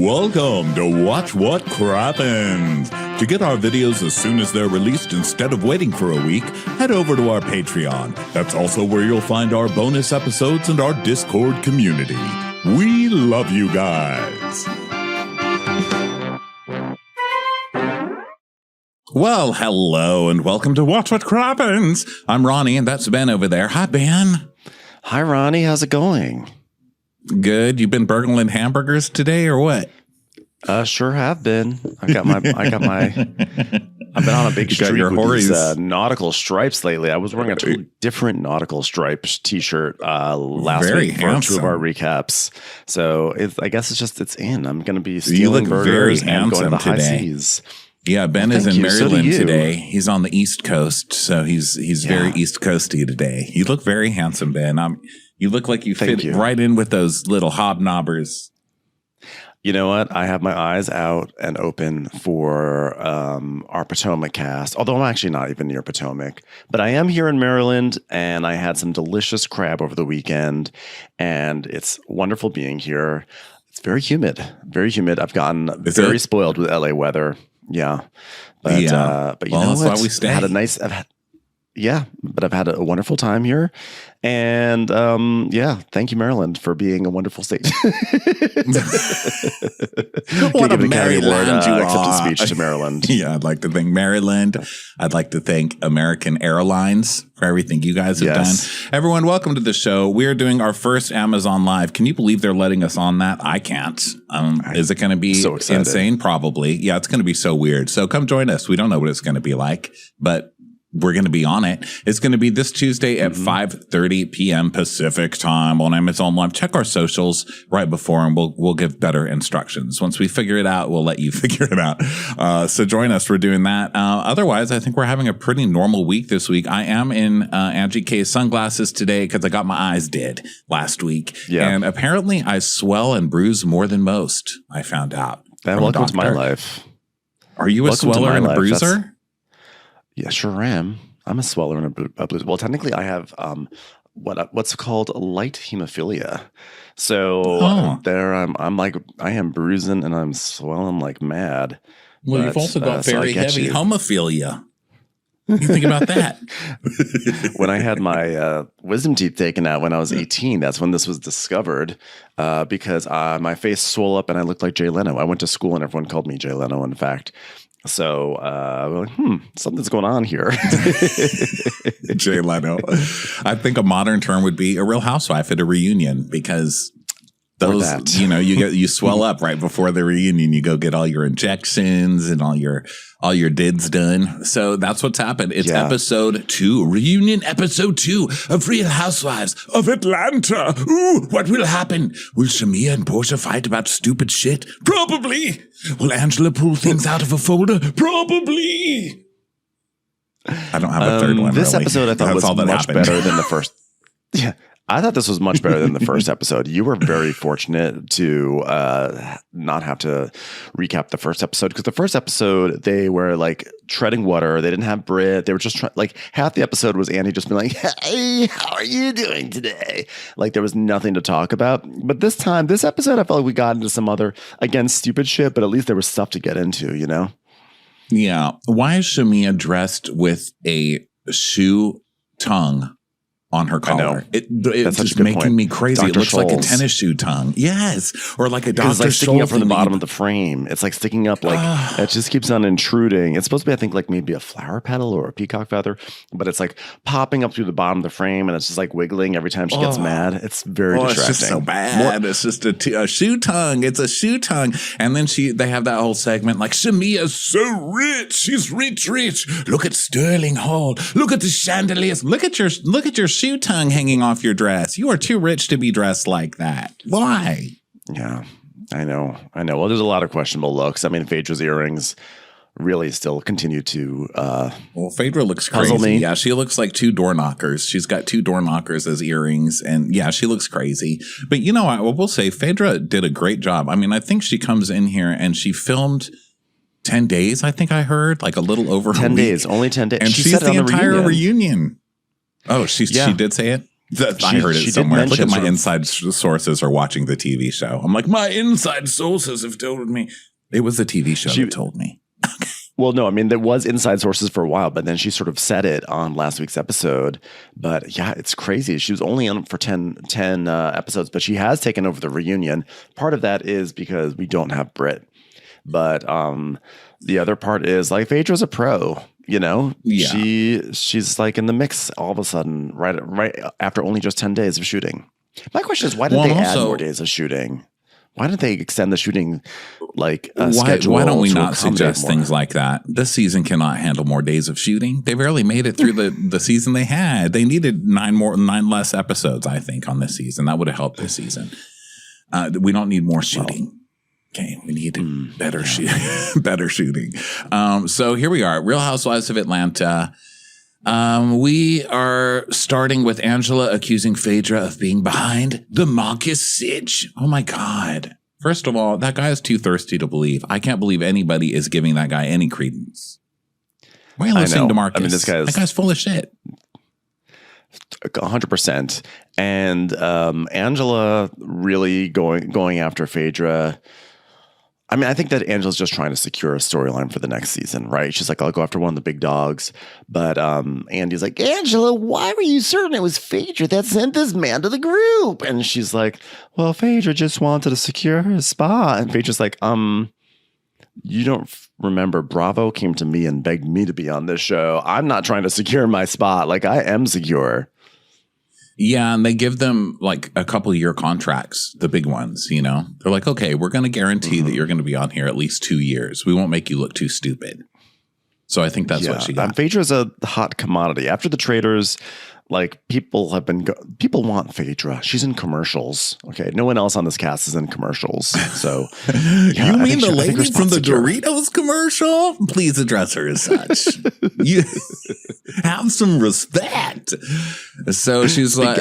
Welcome to Watch What Crappens. To get our videos as soon as they're released instead of waiting for a week, head over to our Patreon. That's also where you'll find our bonus episodes and our Discord community. We love you guys. Well, hello and welcome to Watch What Crappens. I'm Ronnie and that's Ben over there. Hi, Ben. Hi, Ronnie. How's it going? Good. You been burgling hamburgers today or what? Sure have been. I've been on a big streak with these nautical stripes lately. I was wearing a totally different nautical stripes t-shirt last week for two of our recaps. So I guess it's in. I'm going to be stealing burgers and going to the high seas. Yeah, Ben is in Maryland today. He's on the East Coast, so he's very East Coasty today. You look very handsome, Ben. You look like you fit right in with those little hobnobbers. You know what? I have my eyes out and open for our Potomac cast, although I'm actually not even near Potomac. But I am here in Maryland, and I had some delicious crab over the weekend, and it's wonderful being here. It's very humid, very humid. I've gotten very spoiled with LA weather. Yeah. But you know that's what? Why we stay. But I've had a wonderful time here. And thank you, Maryland, for being a wonderful state. What a Maryland you are. Speech to Maryland. Yeah, I'd like to thank Maryland. I'd like to thank American Airlines for everything you guys have done. Everyone, welcome to the show. We're doing our first Amazon Live. Can you believe they're letting us on that? I can't. Is it going to be so insane? Probably. Yeah, it's going to be so weird. So come join us. We don't know what it's going to be like, but we're going to be on it. It's going to be this Tuesday at 5:30 p.m. Pacific time on Amazon Live. Check our socials right before and we'll give better instructions. Once we figure it out, we'll let you figure it out. So join us. We're doing that. Otherwise, I think we're having a pretty normal week this week. I am in Angie K's sunglasses today because I got my eyes did last week. Yeah. And apparently I swell and bruise more than most, I found out. Welcome to my life. Are you a sweller and a bruiser? Yeah, sure am. I'm a sweller and a bruiser. Well, technically, I have what's called light hemophilia. So there, I'm like I am bruising and I'm swelling like mad. Well, you've also got very heavy homophilia. You think about that. When I had my wisdom teeth taken out when I was 18, that's when this was discovered because my face swelled up and I looked like Jay Leno. I went to school and everyone called me Jay Leno, in fact. So we're like, something's going on here. Jay Leno. I think a modern term would be a Real Housewife at a reunion because those, you swell up right before the reunion. You go get all your injections and all your dids done. So that's what's happened. It's episode 2, reunion episode 2 of Real Housewives of Atlanta. Ooh, what will happen? Will Shamia and Portia fight about stupid shit? Probably. Will Angela pull things out of a folder? Probably. I don't have a third one. This episode I thought was much better than the first. Yeah. I thought this was much better than the first episode. You were very fortunate to not have to recap the first episode because the first episode, they were like treading water. They didn't have Brit. They were just like half the episode was Andy just being like, hey, how are you doing today? Like there was nothing to talk about. But this episode, I felt like we got into some other, again, stupid shit, but at least there was stuff to get into, you know? Yeah. Why is Shamia dressed with a shoe tongue on her collar? It's just making me crazy. Dr. It looks like a tennis shoe tongue. Yes. Or like a Dr. It's like sticking up from the bottom of the frame. It's like sticking up like it just keeps on intruding. It's supposed to be, I think, like maybe a flower petal or a peacock feather, but it's like popping up through the bottom of the frame and it's just like wiggling every time she gets mad. It's very distracting. It's just so bad. It's just a shoe tongue. It's a shoe tongue. And then they have that whole segment like, Shamia's so rich. She's rich. Look at Sterling Hall. Look at the chandeliers. Look at your shoe tongue hanging off your dress. You are too rich to be dressed like that. Why? Yeah, I know. Well, there's a lot of questionable looks. I mean, Phaedra's earrings really still continue to Phaedra looks crazy. Me. Yeah, she looks like 2 door knockers. She's got 2 door knockers as earrings. And yeah, she looks crazy. But you know, I will say Phaedra did a great job. I mean, I think she comes in here and she filmed 10 days, I think I heard, like a little over 10 days, only 10 days. And she's the entire reunion. Oh, she did say it? I heard it somewhere. Look at my inside sources are watching the TV show. I'm like, my inside sources have told me. It was the TV show that told me. Well, no, I mean, there was inside sources for a while, but then she sort of said it on last week's episode. But yeah, it's crazy. She was only on for 10 episodes, but she has taken over the reunion. Part of that is because we don't have Brit. But the other part is like Phaedra's a pro, you know? Yeah. She's like in the mix all of a sudden, right after only just 10 days of shooting. My question is, why did they add more days of shooting? Why didn't they extend the shooting schedule? Why don't we not suggest things like that? This season cannot handle more days of shooting. They barely made it through the season they had. They needed 9 less episodes, I think, on this season. That would have helped this season. We don't need more shooting. Okay, we need better shooting. So here we are, Real Housewives of Atlanta. We are starting with Angela accusing Phaedra of being behind the Monus sitch. Oh my God. First of all, that guy is too thirsty to believe. I can't believe anybody is giving that guy any credence. Why are you listening to Marcus? I mean, that guy's full of shit. 100%. And Angela really going after Phaedra. I mean, I think that Angela's just trying to secure a storyline for the next season, right? She's like, I'll go after one of the big dogs. But Andy's like, Angela, why were you certain it was Phaedra that sent this man to the group? And she's like, well, Phaedra just wanted to secure her spot. And Phaedra's like, you don't remember Bravo came to me and begged me to be on this show. I'm not trying to secure my spot. Like, I am secure. Yeah, and they give them like a couple year contracts, the big ones, you know. They're like, okay, we're going to guarantee that you're going to be on here at least 2 years. We won't make you look too stupid. So I think that's what she got. Phaedra's a hot commodity. After the Traitors, like people want Phaedra. She's in commercials. Okay, no one else on this cast is in commercials. So you mean the lady from the Doritos commercial? Please address her as such. You have some respect. So she's like,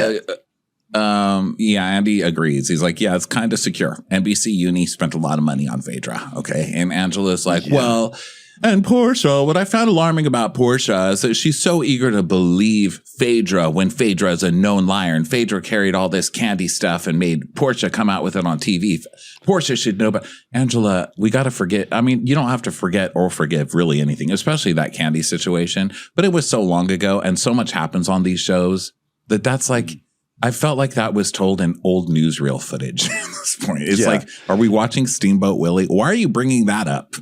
Andy agrees. He's like, yeah, it's kind of secure. NBC Uni spent a lot of money on Phaedra. Okay, and Angela's like, well. And Portia, what I found alarming about Portia is that she's so eager to believe Phaedra when Phaedra is a known liar. And Phaedra carried all this candy stuff and made Portia come out with it on TV. Portia should know, but Angela, we got to forget. I mean, you don't have to forget or forgive really anything, especially that candy situation. But it was so long ago and so much happens on these shows that's like, I felt like that was told in old newsreel footage at this point. It's like, are we watching Steamboat Willie? Why are you bringing that up?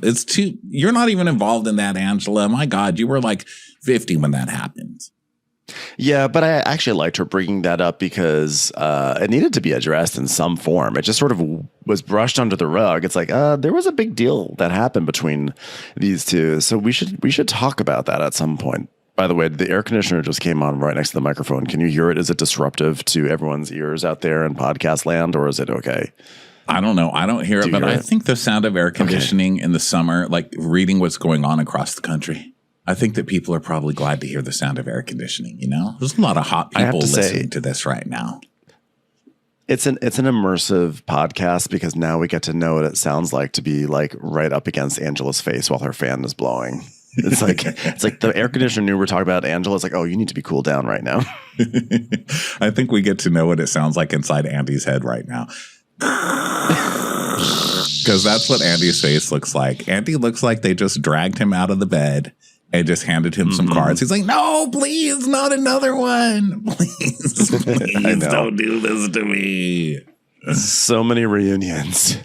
You're not even involved in that, Angela. My God, you were like 50 when that happened. Yeah, but I actually liked her bringing that up because it needed to be addressed in some form. It just sort of was brushed under the rug. It's like, there was a big deal that happened between these two. So we should talk about that at some point. By the way, the air conditioner just came on right next to the microphone. Can you hear it? Is it disruptive to everyone's ears out there in podcast land, or is it okay? I don't know. I don't hear it, but I think the sound of air conditioning in the summer, like reading what's going on across the country, I think that people are probably glad to hear the sound of air conditioning, you know? There's a lot of hot people listening to this right now. It's an immersive podcast because now we get to know what it sounds like to be like right up against Angela's face while her fan is blowing. It's like the air conditioner knew we're talking about Angela's like, oh, you need to be cooled down right now. I think we get to know what it sounds like inside Andy's head right now. Because that's what Andy's face looks like. Andy looks like they just dragged him out of the bed and just handed him some cards. He's like, no, please, not another one. Please don't do this to me. So many reunions.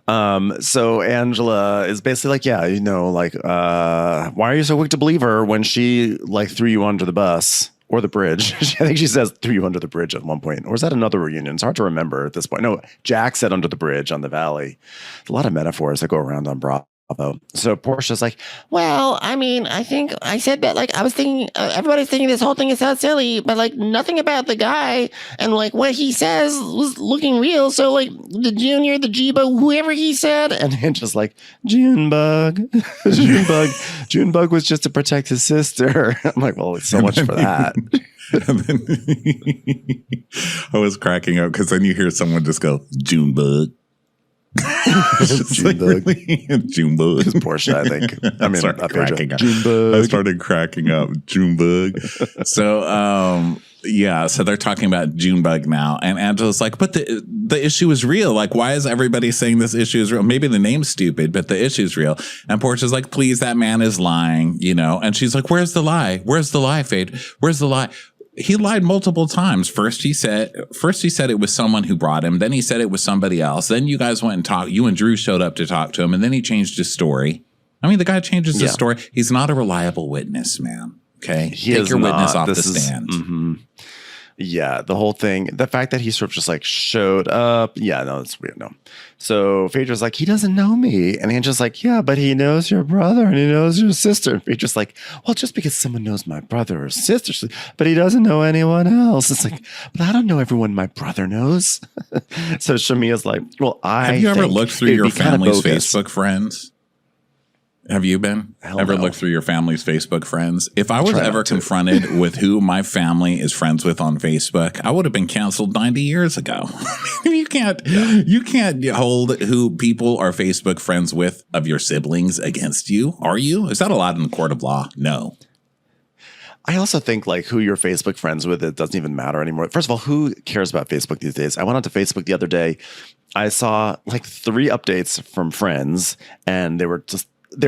So Angela is basically like, yeah, you know, like, why are you so quick to believe her when she like threw you under the bus or the bridge? I think she says threw you under the bridge at one point. Or is that another reunion? It's hard to remember at this point. No, Jack said under the bridge on the Valley. A lot of metaphors that go around on Bravo. So Portia's like, well, I mean, I think I said that, like, I was thinking, everybody's thinking this whole thing is so silly, but like nothing about the guy and like what he says was looking real. So like the Junior, the Jibo, whoever he said, and just like Junebug, Junebug was just to protect his sister. I'm like, well, it's so much for that. And then I was cracking up because then you hear someone just go, Junebug. Junebug. Junebug. It's Portia, I think. I mean, I started cracking up. Junebug. So, Yeah, so they're talking about Junebug now, and Angela's like, but the issue is real. Like, why is everybody saying this issue is real? Maybe the name's stupid, but the issue's real. And Portia's like, please, that man is lying, And she's like, where's the lie? Where's the lie, Phaedra? Where's the lie? He lied multiple times. First he said it was someone who brought him. Then he said it was somebody else. Then you guys went and talked. You and Drew showed up to talk to him, and then he changed his story. I mean, the guy changes his story. He's not a reliable witness, man. Okay, take your witness off the stand. Mm-hmm. Yeah, the whole thing, the fact that he sort of just like showed up. Yeah, no, it's weird. No. So Phaedra's like, he doesn't know me. And Angela's like, yeah, but he knows your brother and he knows your sister. And Phaedra's like, well, just because someone knows my brother or sister, but he doesn't know anyone else. It's like, but I don't know everyone my brother knows. So Shamia's like, well, have you ever looked through your family's Facebook friends? Have you looked through your family's Facebook friends? If I was ever confronted with who my family is friends with on Facebook, I would have been canceled 90 years ago. You can't hold who people are Facebook friends with of your siblings against you. Are you? Is that allowed in the court of law? No. I also think like who you're Facebook friends with, it doesn't even matter anymore. First of all, who cares about Facebook these days? I went onto Facebook the other day. I saw like 3 updates from friends, and they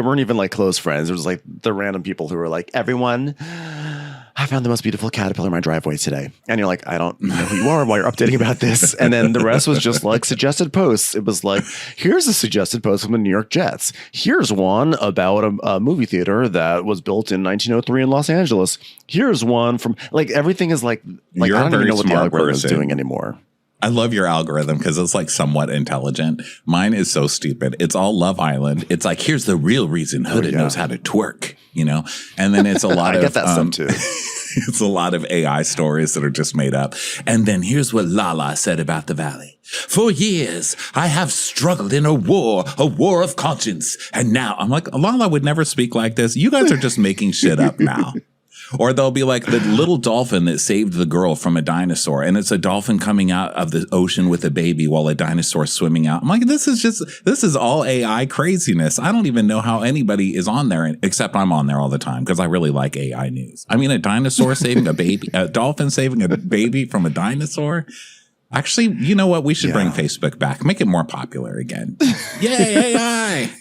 weren't even like close friends. It was like the random people who were like, everyone, I found the most beautiful caterpillar in my driveway today. And you're like, I don't know who you are while you're updating about this. And then the rest was just like suggested posts. It was like, here's a suggested post from the New York Jets. Here's one about a movie theater that was built in 1903 in Los Angeles. Here's one from like, everything is like I don't even know what the algorithm is doing anymore. I love your algorithm because it's like somewhat intelligent. Mine is so stupid. It's all Love Island. It's like, here's the real reason Hoda knows how to twerk, And then it's a lot of I get that stuff too. It's a lot of AI stories that are just made up. And then here's what Lala said about the Valley. For years, I have struggled in a war of conscience. And now I'm like, Lala would never speak like this. You guys are just making shit up now. Or they'll be like the little dolphin that saved the girl from a dinosaur. And it's a dolphin coming out of the ocean with a baby while a dinosaur is swimming out. I'm like, this is all AI craziness. I don't even know how anybody is on there, except I'm on there all the time because I really like AI news. I mean, a dinosaur saving a baby, a dolphin saving a baby from a dinosaur. Actually, you know what? We should bring Facebook back. Make it more popular again. Yay, AI.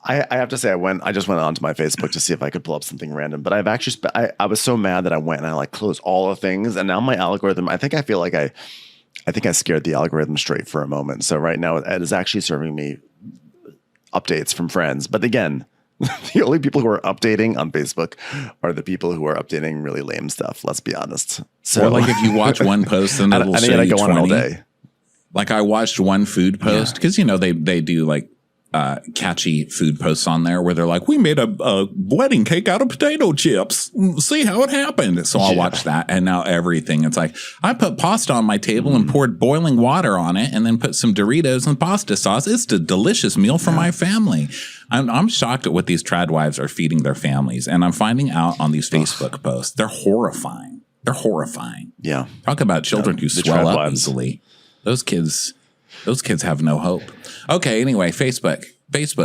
I have to say, I just went onto my Facebook to see if I could pull up something random, but I've actually, I was so mad that I went and I like closed all the things, and now my algorithm, I think I scared the algorithm straight for a moment. So right now it is actually serving me updates from friends. But again, the only people who are updating on Facebook are the people who are updating really lame stuff. Let's be honest. So or like if you watch one post and it'll show you 20. All day. Like I watched one food post because they do like catchy food posts on there where they're like, we made a wedding cake out of potato chips. See how it happened. So I'll watch that. And now everything, it's like, I put pasta on my table and poured boiling water on it and then put some Doritos and pasta sauce. It's a delicious meal for my family. I'm shocked at what these trad wives are feeding their families. And I'm finding out on these Facebook posts, they're horrifying. They're horrifying. Yeah. Talk about children who swell up easily. Those kids have no hope. Okay, anyway, Facebook,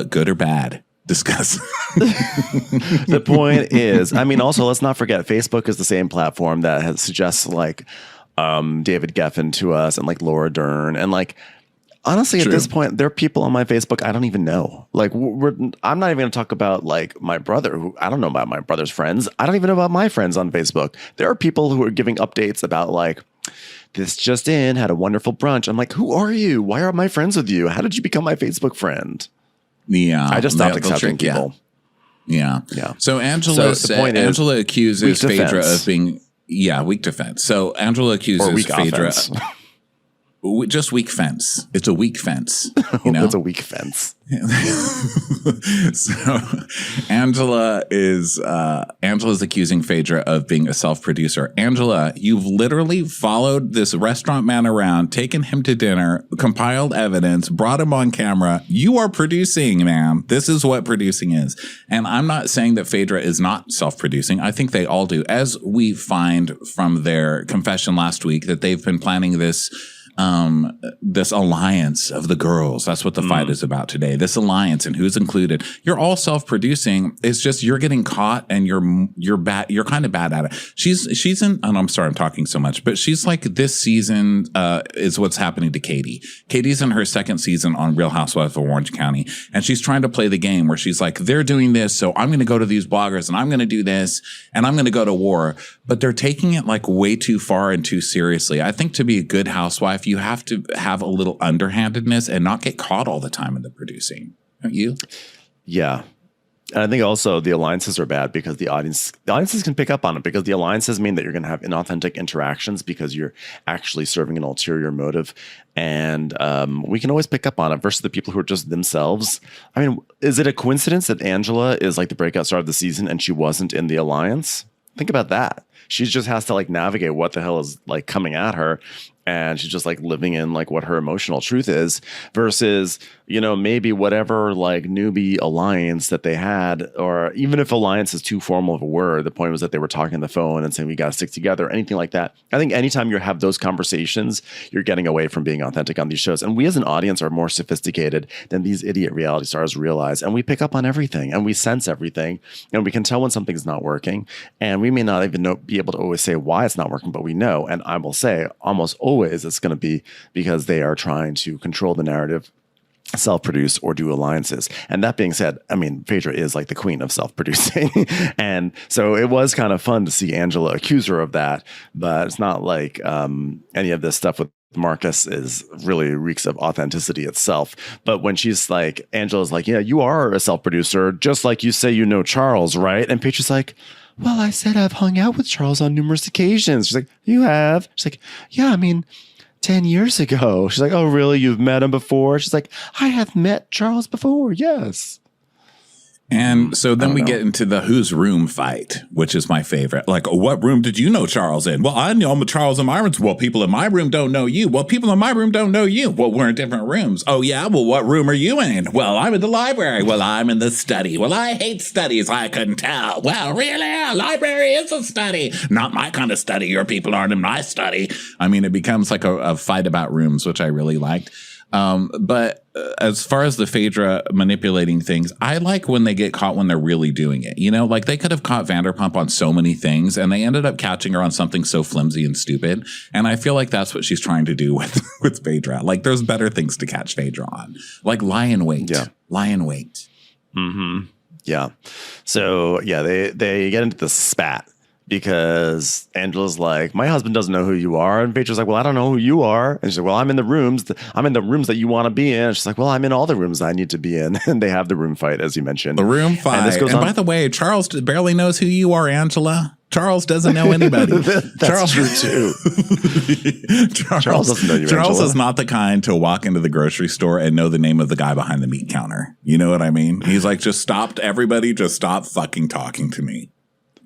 good or bad? Discuss. The point is, I mean, also, let's not forget, Facebook is the same platform that suggests like David Geffen to us and like Laura Dern. And like, honestly, at this point, there are people on my Facebook I don't even know. Like, I'm not even going to talk about like my brother, who I don't know about my brother's friends. I don't even know about my friends on Facebook. There are people who are giving updates about like, this just in, had a wonderful brunch. I'm like, who are you? Why are my friends with you? How did you become my Facebook friend? Yeah. I just stopped accepting people. Yeah. So Angela accuses Phaedra of being, weak defense. So Angela accuses Phaedra. Just weak fence. It's a weak fence. It's a weak fence. So Angela's accusing Phaedra of being a self-producer. Angela, you've literally followed this restaurant man around, taken him to dinner, compiled evidence, brought him on camera. You are producing, ma'am. This is what producing is. And I'm not saying that Phaedra is not self-producing. I think they all do. As we find from their confession last week that they've been planning this this alliance of the girls. That's what the fight is about today. This alliance and who's included. You're all self-producing. It's just you're getting caught and you're bad. You're kind of bad at it. She's in. And I'm sorry, I'm talking so much, but she's like this season is what's happening to Katie. Katie's in her second season on Real Housewives of Orange County, and she's trying to play the game where she's like, they're doing this, so I'm going to go to these bloggers and I'm going to do this and I'm going to go to war. But they're taking it like way too far and too seriously. I think to be a good housewife, you have to have a little underhandedness and not get caught all the time in the producing. Don't you? Yeah. And I think also the alliances are bad because the audiences can pick up on it, because the alliances mean that you're going to have inauthentic interactions because you're actually serving an ulterior motive. And we can always pick up on it versus the people who are just themselves. I mean, is it a coincidence that Angela is like the breakout star of the season and she wasn't in the alliance? Think about that. She just has to like navigate what the hell is like coming at her. And she's just like living in like what her emotional truth is versus, you know, maybe whatever like newbie alliance that they had, or even if alliance is too formal of a word, the point was that they were talking on the phone and saying, we got to stick together, anything like that. I think anytime you have those conversations, you're getting away from being authentic on these shows. And we as an audience are more sophisticated than these idiot reality stars realize. And we pick up on everything and we sense everything and we can tell when something's not working. And we may not even be able to always say why it's not working, but we know. And I will say almost always it's going to be because they are trying to control the narrative, self-produce, or do alliances. And that being said, I mean, Phaedra is like the queen of self-producing. And so it was kind of fun to see Angela accuse her of that, but it's not like any of this stuff with Marcus is really reeks of authenticity itself. But when she's like, Angela's like, yeah, you are a self-producer, just like you say you know Charles, right? And Phaedra's like, well, I said I've hung out with Charles on numerous occasions. She's like, you have? She's like, yeah, I mean, 10 years ago. She's like, oh, really? You've met him before? She's like, I have met Charles before. Yes. And so then we get into the whose room fight, which is my favorite. Like, what room did you know Charles in? Well, I know Charles in my room. Well, people in my room don't know you. Well, people in my room don't know you. Well, we're in different rooms. Oh, yeah? Well, what room are you in? Well, I'm in the library. Well, I'm in the study. Well, I hate studies. I couldn't tell. Well, really? A library is a study. Not my kind of study. Your people aren't in my study. I mean, it becomes like a fight about rooms, which I really liked. But as far as the Phaedra manipulating things, I like when they get caught when they're really doing it. You know, like they could have caught Vanderpump on so many things and they ended up catching her on something so flimsy and stupid. And I feel like that's what she's trying to do with Phaedra. Like there's better things to catch Phaedra on, like lie in wait. Yeah. Lie in wait. Mm-hmm. Yeah. So yeah, they get into the spat. Because Angela's like, my husband doesn't know who you are. And Phaedra's like, well, I don't know who you are. And she's like, well, I'm in the rooms. I'm in the rooms that you want to be in. And she's like, well, I'm in all the rooms I need to be in. And they have the room fight, as you mentioned. The room fight. And by the way, Charles barely knows who you are, Angela. Charles doesn't know anybody. That's true too. Charles doesn't know you, Charles Angela. is not the kind to walk into the grocery store and know the name of the guy behind the meat counter. You know what I mean? He's like, just stop fucking talking to me.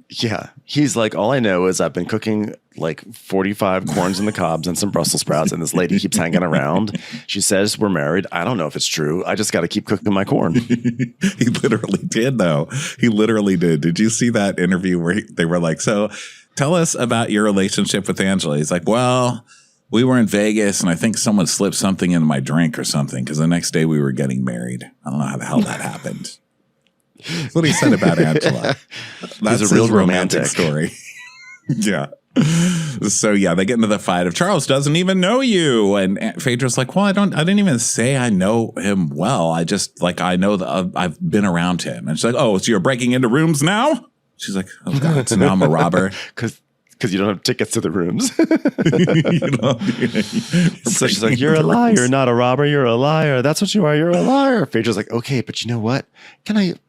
Yeah. He's like, all I know is I've been cooking like 45 corns in the cobs and some Brussels sprouts, and this lady keeps hanging around. She says we're married. I don't know if it's true. I just got to keep cooking my corn. He literally did, though. He literally did. Did you see that interview where they were like, so tell us about your relationship with Angela? He's like, well, we were in Vegas and I think someone slipped something in my drink or something because the next day we were getting married. I don't know how the hell that happened. That's what he said about Angela. That's a real his romantic story. Yeah. So yeah, they get into the fight of Charles doesn't even know you, and Phaedra's like, well, I didn't even say I know him well. I just like I know that I've been around him, and she's like, oh, so you're breaking into rooms now? She's like, oh god, so now I'm a robber because you don't have tickets to the rooms. So she's like, you're a liar, not a robber. You're a liar. That's what you are. You're a liar. Phaedra's like, okay, but you know what?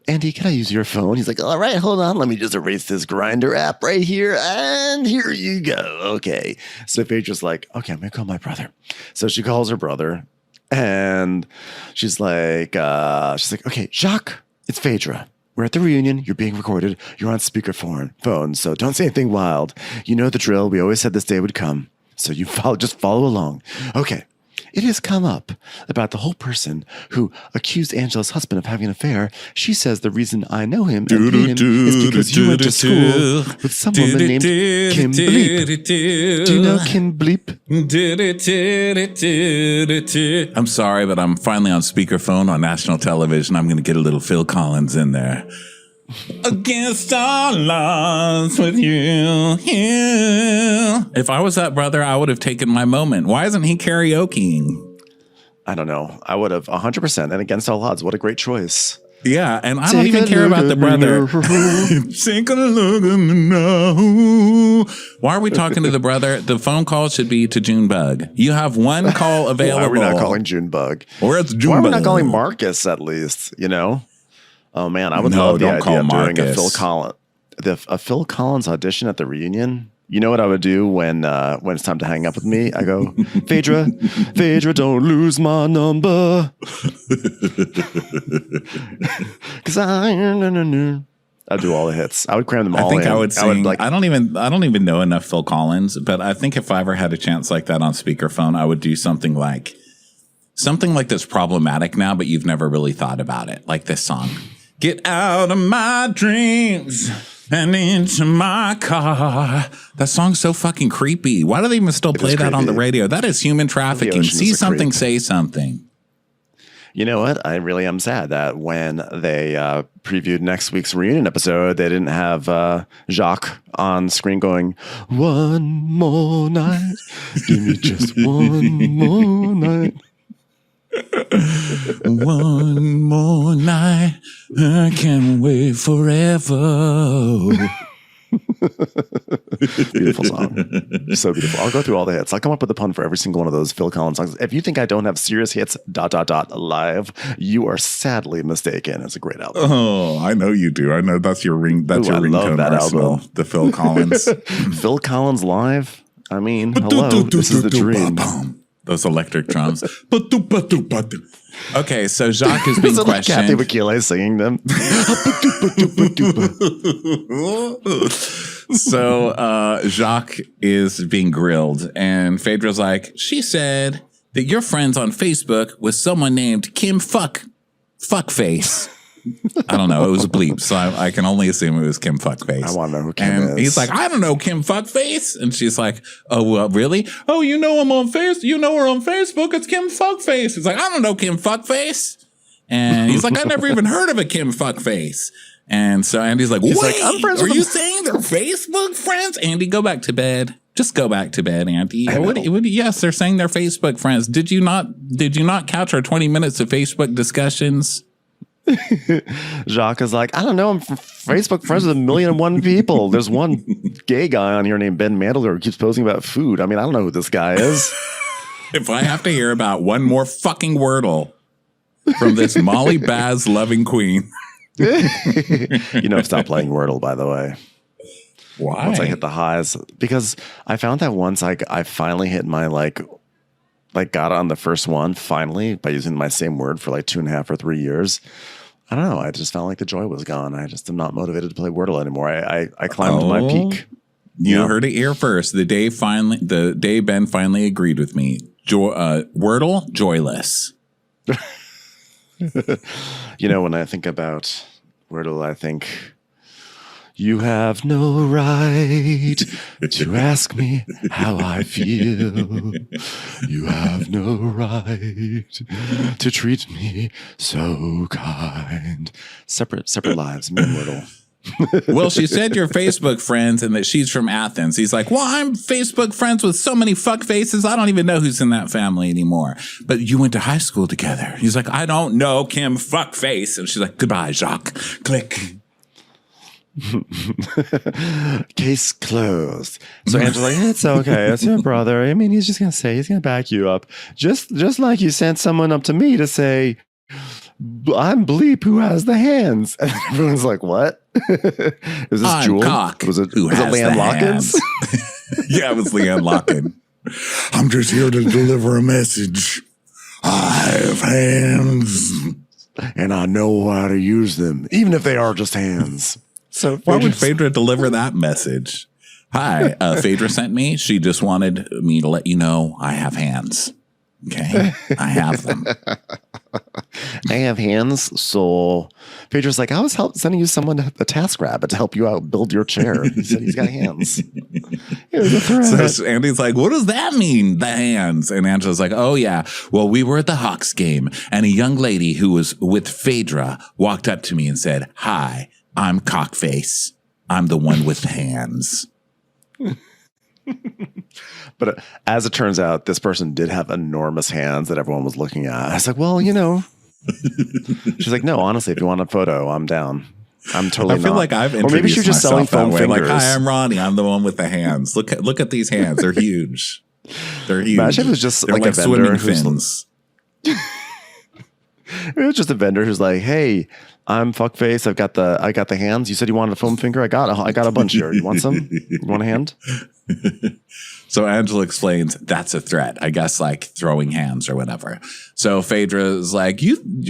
Andy, can I use your phone? He's like, all right, hold on. Let me just erase this Grindr app right here. And here you go. Okay. So Phaedra's like, okay, I'm going to call my brother. So she calls her brother and she's like, okay, Jacques, it's Phaedra. We're at the reunion. You're being recorded. You're on speakerphone, so don't say anything wild. You know the drill. We always said this day would come. So you just follow along. Okay. it has come up about the whole person who accused Angela's husband of having an affair. She says the reason I know him and hate him is because you went to school with some woman named Kim Bleep. Do you know Kim Bleep? I'm sorry, but I'm finally on speakerphone on national television. I'm going to get a little Phil Collins in there. Against all odds with you. If I was that brother, I would have taken my moment. Why isn't he karaokeing? I don't know. I would have 100%. And against all odds, what a great choice. Yeah, and I don't even care about the brother. Take a look at me now. Why are we talking to the brother? The phone call should be to Junebug. You have one call available. Why are we not calling Junebug? Or it's Junebug. Why are we not calling Marcus at least, you know? Oh man, I would love the idea of doing a Phil Collins audition at the reunion. You know what I would do when it's time to hang up with me? I go, Phaedra, don't lose my number. Because I'd do all the hits. I would cram them all in. I think I would sing. I don't even know enough Phil Collins, but I think if I ever had a chance like that on speakerphone, I would do something like that's problematic now, but you've never really thought about it. Like this song. Get out of my dreams and into my car. That song's so fucking creepy. Why do they even still play that on the radio? That is human trafficking. See something, say something. You know what? I really am sad that when they previewed next week's reunion episode, they didn't have Jacques on screen going, one more night. Give me just one more night. One more night, I can't wait forever. Beautiful song. So beautiful. I'll go through all the hits. I'll come up with a pun for every single one of those Phil Collins songs. If you think I don't have serious hits, ... live, you are sadly mistaken. It's a great album. Oh, I know you do. I know that's your ring. That's your ringtone arsenal. The Phil Collins. Phil Collins live. I mean, hello. This is the dream. Those electric drums. Okay, so Jacques is being questioned. Kathy Wakile singing them. So Jacques is being grilled, and Phaedra's like, she said that you're friends on Facebook with someone named Kim Fuckface. I don't know. It was a bleep, so I can only assume it was Kim Fuckface. I want to know who Kim is. He's like, I don't know Kim Fuckface. And she's like, oh, well, really? Oh, you know him on Facebook. You know her on Facebook. It's Kim Fuckface. He's like, I don't know Kim Fuckface. And he's like, I never even heard of a Kim Fuckface. And so Andy's like, wait, I'm friends with you saying they're Facebook friends? Andy, go back to bed. Just go back to bed, Andy. Yes, they're saying they're Facebook friends. Did you not catch our 20 minutes of Facebook discussions? Jacques is like, I don't know. I'm Facebook friends with 1,000,001 people. There's one gay guy on here named Ben Mandler who keeps posting about food. I mean, I don't know who this guy is. If I have to hear about one more fucking Wordle from this Molly Baz loving queen. Stop playing Wordle, by the way. Why? Once I hit the highs. Because I found that once I finally hit my got on the first one finally by using my same word for 2.5 or 3 years. I don't know. I just felt like the joy was gone. I just am not motivated to play Wordle anymore. I climbed my peak. You heard it here first. The day Ben finally agreed with me. Wordle, joyless. When I think about Wordle, I think you have no right to ask me how I feel. You have no right to treat me so kind. Separate lives, me and Wordle. Well, she said you're Facebook friends and that she's from Athens. He's like, well, I'm Facebook friends with so many fuck faces. I don't even know who's in that family anymore. But you went to high school together. He's like, I don't know Kim Fuckface. And she's like, goodbye, Jacques. Click. Case closed. So Angela's like, it's okay. It's your brother. I mean, he's going to back you up. Just like you sent someone up to me to say, I'm Bleep who has the hands. And everyone's like, what? Is this Jewel? Was it Leanne Lockins? Yeah, it was Leanne Locken. I'm just here to deliver a message. I have hands. And I know how to use them, even if they are just hands. So why would Phaedra deliver that message? Hi, Phaedra sent me. She just wanted me to let you know I have hands. Okay, I have them. I have hands. So Phaedra's like, I was sending you someone, a task rabbit, to help you out build your chair. He said he's got hands. It was a threat. So Andy's like, what does that mean, the hands? And Angela's like, oh, yeah. Well, we were at the Hawks game, and a young lady who was with Phaedra walked up to me and said, hi, I'm Cockface. I'm the one with the hands. But as it turns out, this person did have enormous hands that everyone was looking at. I was like, well, you know. She's like, no, honestly, if you want a photo, I'm down. I'm totally. I feel like I've introduced or maybe she was just selling foam fingers. Like, hi, I'm Ronnie. I'm the one with the hands. Look at these hands. They're huge. They're huge. Imagine it was just They're like a vendor swimming fins. It was just a vendor who's like, hey, I'm fuckface. I got the hands. You said you wanted a foam finger. I got a bunch here. You want some? You want a hand? So Angela explains that's a threat, I guess, like throwing hands or whatever. So Phaedra is like,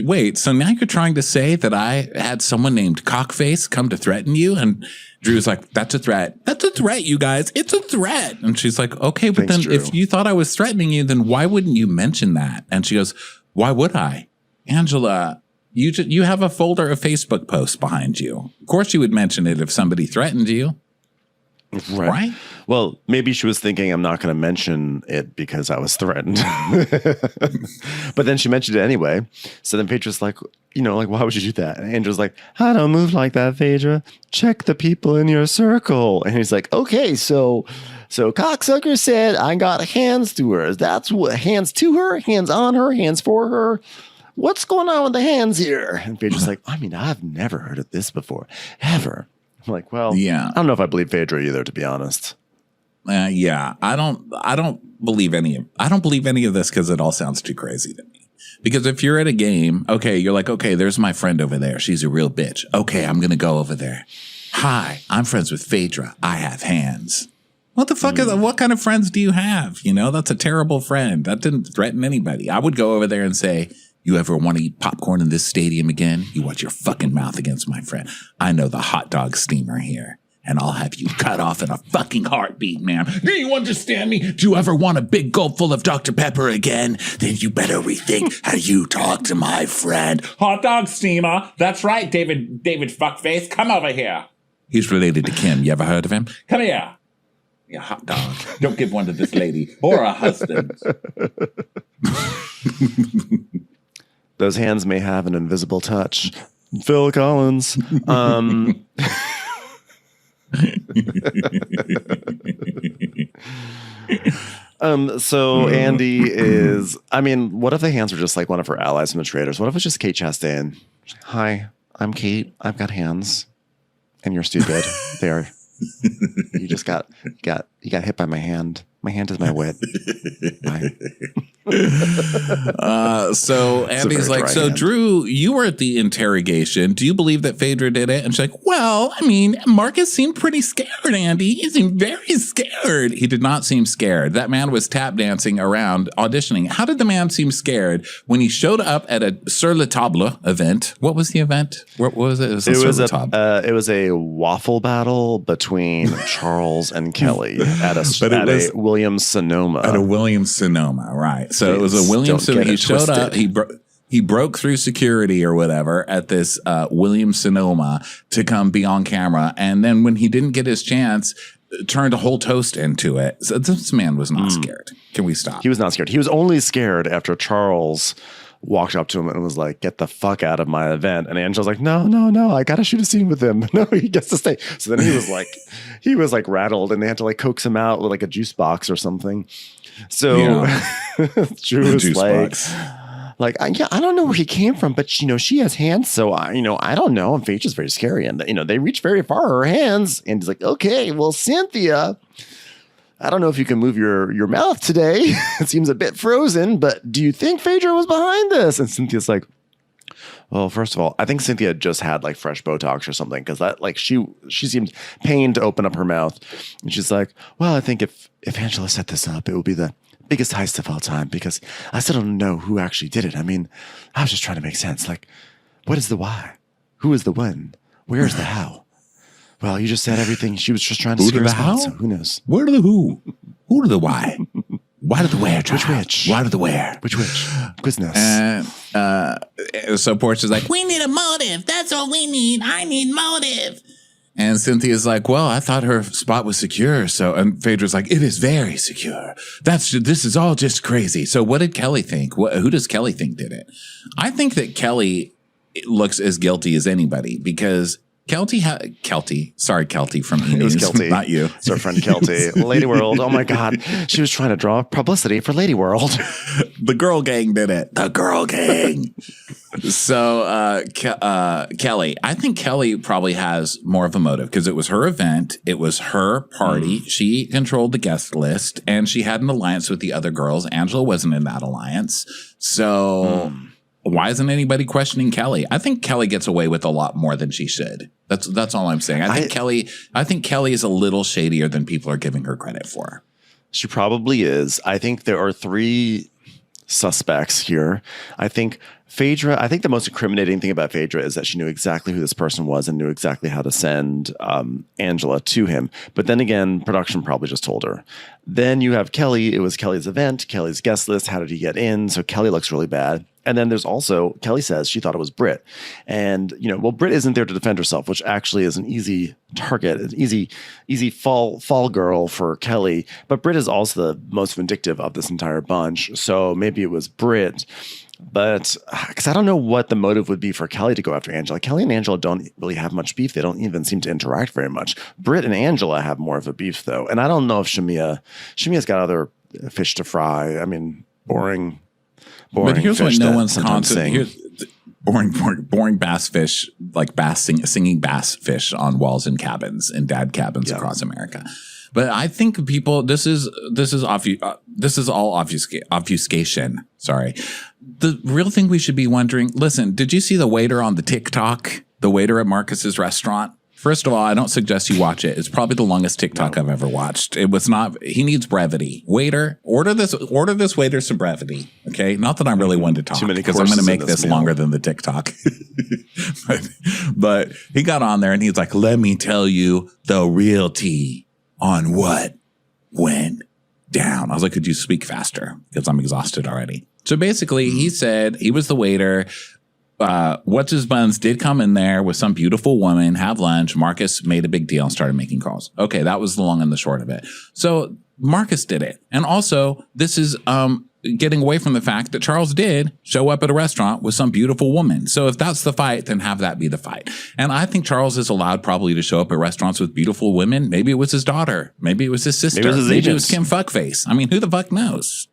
wait, so now you're trying to say that I had someone named Cockface come to threaten you? And Drew's like, that's a threat. That's a threat, you guys. It's a threat. And she's like, okay, but then Drew. If you thought I was threatening you, then why wouldn't you mention that? And she goes, why would I? Angela, you have a folder of Facebook posts behind you. Of course you would mention it if somebody threatened you. Right? Well, maybe she was thinking I'm not going to mention it because I was threatened. But then she mentioned it anyway. So then Phaedra's like, why would you do that? And Andrew's like, I don't move like that, Phaedra. Check the people in your circle. And he's like, okay, so cocksucker said I got hands to her. That's what, hands to her, hands on her, hands for her. What's going on with the hands here? And Phaedra's like, I mean, I've never heard of this before, ever. I'm like, well, yeah. I don't know if I believe Phaedra either, to be honest. Yeah, I don't believe any of this because it all sounds too crazy to me. Because if you're at a game, okay, you're like, okay, there's my friend over there. She's a real bitch. Okay, I'm gonna go over there. Hi, I'm friends with Phaedra. I have hands. What the fuck what kind of friends do you have? That's a terrible friend. That didn't threaten anybody. I would go over there and say, you ever want to eat popcorn in this stadium again? You watch your fucking mouth against my friend. I know the hot dog steamer here, and I'll have you cut off in a fucking heartbeat, man. Do you understand me? Do you ever want a big gulp full of Dr. Pepper again? Then you better rethink how you talk to my friend. Hot dog steamer. That's right, David Fuckface. Come over here. He's related to Kim. You ever heard of him? Come here. You hot dog. Don't give one to this lady or a husband. Those hands may have an invisible touch. Phil Collins. So Andy is, what if the hands were just like one of her allies from the Traders? What if it's just Kate Chastain? Hi, I'm Kate. I've got hands. And you're stupid. There. You just got hit by my hand. My hand is my wit. So Andy's like, so hand. Drew, you were at the interrogation. Do you believe that Phaedra did it? And she's like, well, Marcus seemed pretty scared, Andy. He seemed very scared. He did not seem scared. That man was tap dancing around auditioning. How did the man seem scared when he showed up at a Sur la Table event? What was the event? What was it? It was a waffle battle between Charles and Kelly at a Williams-Sonoma. At a Williams-Sonoma, right. So it was a Williams-Sonoma. He showed up. He broke through security or whatever at this Williams-Sonoma to come be on camera. And then when he didn't get his chance, turned a whole toast into it. So this man was not scared. Can we stop? He was not scared. He was only scared after Charles walked up to him and was like, get the fuck out of my event. And Angela's like, no, I got to shoot a scene with him. No, he gets to stay. So then he was like rattled and they had to like coax him out with like a juice box or something. So Drew was like, I don't know where he came from, but she has hands. So I don't know. And Phaedra's very scary. And they reach very far, her hands. And he's like, okay, well, Cynthia, I don't know if you can move your mouth today. It seems a bit frozen, but do you think Phaedra was behind this? And Cynthia's like, well, first of all, I think Cynthia just had like fresh Botox or something because that like she seemed pained to open up her mouth. And she's like, well, I think if Angela set this up, it will be the biggest heist of all time because I still don't know who actually did it. I was just trying to make sense. Like, what is the why? Who is the when? Where is the how? Well, you just said everything. She was just trying to screw us out, so who knows? Where to the who? Who to the why? Why did the where? Which witch? Why did the where? Which witch? Goodness. So Portia's like, we need a motive. That's what we need. I need motive. And Cynthia's like, well, I thought her spot was secure. So, and Phaedra's like, it is very secure. This is all just crazy. So what did Kelly think? Who does Kelly think did it? I think that Kelly looks as guilty as anybody because Kelty from E! It was News, Kelty. not you. It's our friend Kelty. Lady World. Oh my God. She was trying to draw publicity for Lady World. The girl gang did it. The girl gang. So Kelly, I think Kelly probably has more of a motive because it was her event. It was her party. She controlled the guest list and she had an alliance with the other girls. Angela wasn't in that alliance. So why isn't anybody questioning Kelly? I think Kelly gets away with a lot more than she should. That's all I'm saying. I think Kelly is a little shadier than people are giving her credit for. She probably is. I think there are 3 suspects here. I think the most incriminating thing about Phaedra is that she knew exactly who this person was and knew exactly how to send Angela to him. But then again, production probably just told her. Then you have Kelly. It was Kelly's event, Kelly's guest list. How did he get in? So Kelly looks really bad. And then there's also, Kelly says she thought it was Britt. And, Britt isn't there to defend herself, which actually is an easy target, an easy fall girl for Kelly. But Britt is also the most vindictive of this entire bunch. So maybe it was Britt. But because I don't know what the motive would be for Kelly to go after Angela. Kelly and Angela don't really have much beef. They don't even seem to interact very much. Britt and Angela have more of a beef, though. And I don't know if Shamia's got other fish to fry. I mean, boring. But here's what no one's constantly boring bass fish, like singing bass fish on walls in cabins, in dad cabins across America. But I think people, this is all obfuscation. Sorry. The real thing we should be wondering, listen, did you see the waiter on the TikTok, the waiter at Marcus's restaurant? First of all, I don't suggest you watch it. It's probably the longest TikTok I've ever watched. It was not, he needs brevity. Waiter, order this waiter some brevity. Okay. Not that I'm really one to talk because I'm going to make this longer than the TikTok. but he got on there and he's like, let me tell you the real tea on what went down. I was like, could you speak faster? Because I'm exhausted already. So basically he said he was the waiter. What's his buns did come in there with some beautiful woman, have lunch. Marcus made a big deal and started making calls. Okay, that was the long and the short of it. So Marcus did it. And also, this is getting away from the fact that Charles did show up at a restaurant with some beautiful woman. So if that's the fight, then have that be the fight. And I think Charles is allowed probably to show up at restaurants with beautiful women. Maybe it was his daughter. Maybe it was his sister. Maybe it was Kim Fuckface. I mean, who the fuck knows?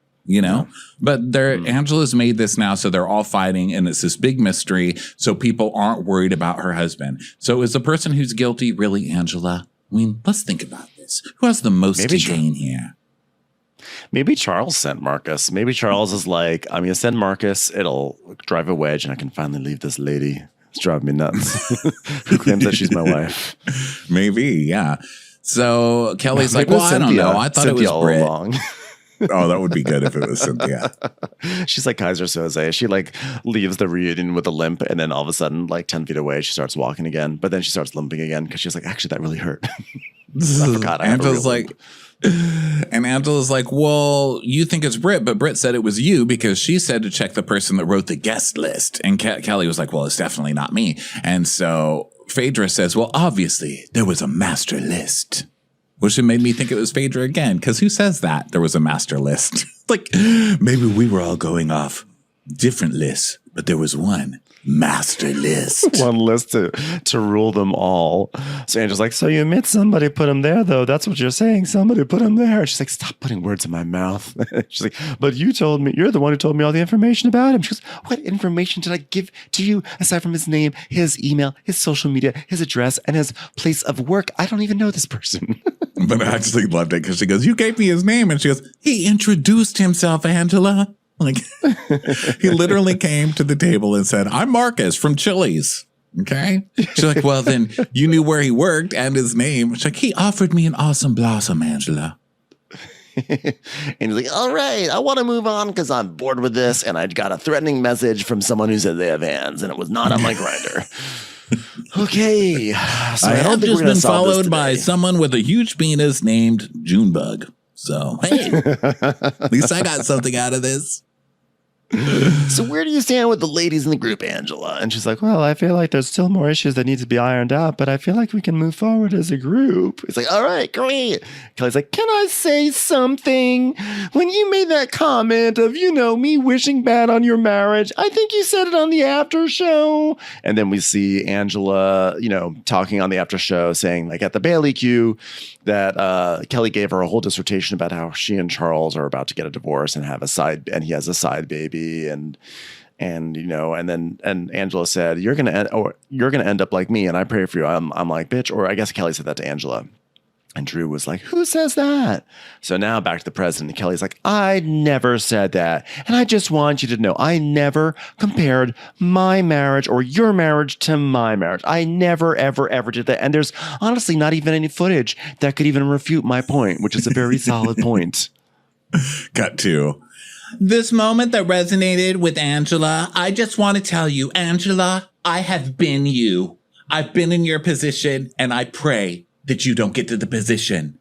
But Angela's made this now, so they're all fighting, and it's this big mystery, so people aren't worried about her husband. So is the person who's guilty really Angela? I mean, let's think about this. Who has the most to gain here? Maybe Charles sent Marcus. Maybe Charles is like, I'm going to send Marcus. It'll drive a wedge, and I can finally leave this lady. It's driving me nuts. Who claims that she's my wife? Maybe, yeah. So Kelly's like, well, Cynthia. I don't know. I thought Cynthia it was Britt. Along. Oh, that would be good if it was Cynthia. She's like Kaiser Soze. She leaves the reunion with a limp, and then all of a sudden, 10 feet away, she starts walking again. But then she starts limping again because she's like, actually, that really hurt. I forgot. Angela's like, well, you think it's Britt, but Britt said it was you because she said to check the person that wrote the guest list. And Kelly was like, well, it's definitely not me. And so Phaedra says, well, obviously, there was a master list. Which made me think it was Phaedra again, because who says that there was a master list? Maybe we were all going off different lists, but there was one master list. One list to rule them all. So Angela's like, so you admit somebody put him there, though? That's what you're saying. Somebody put him there. She's like, stop putting words in my mouth. She's like, but you told me, you're the one who told me all the information about him. She goes, what information did I give to you aside from his name, his email, his social media, his address, and his place of work? I don't even know this person. But I actually loved it because she goes, you gave me his name. And she goes, he introduced himself, Angela. He literally came to the table and said, I'm Marcus from Chili's. Okay. She's like, well, then you knew where he worked and his name. She's like, he offered me an awesome blossom, Angela. And he's like, all right, I want to move on because I'm bored with this. And I got a threatening message from someone who said they have hands and it was not on my grinder. Okay. So I have just been followed by someone with a huge penis named Junebug. So, hey, at least I got something out of this. So where do you stand with the ladies in the group, Angela? And she's like, well, I feel like there's still more issues that need to be ironed out, but I feel like we can move forward as a group. It's like, all right, great. Kelly's like, can I say something? When you made that comment of, me wishing bad on your marriage, I think you said it on the after show. And then we see Angela, talking on the after show saying, like, at the Bailey Q, that Kelly gave her a whole dissertation about how she and Charles are about to get a divorce and he has a side baby. And Angela said, you're gonna end up like me, and I pray for you. I'm like, bitch. Or I guess Kelly said that to Angela, and Drew was like, who says that? So now back to the president. Kelly's like, I never said that, and I just want you to know, I never compared my marriage or your marriage to my marriage. I never, ever, ever did that. And there's honestly not even any footage that could even refute my point, which is a very solid point. Cut to this moment that resonated with Angela. I just want to tell you, Angela, I have been you. I've been in your position, and I pray that you don't get to the position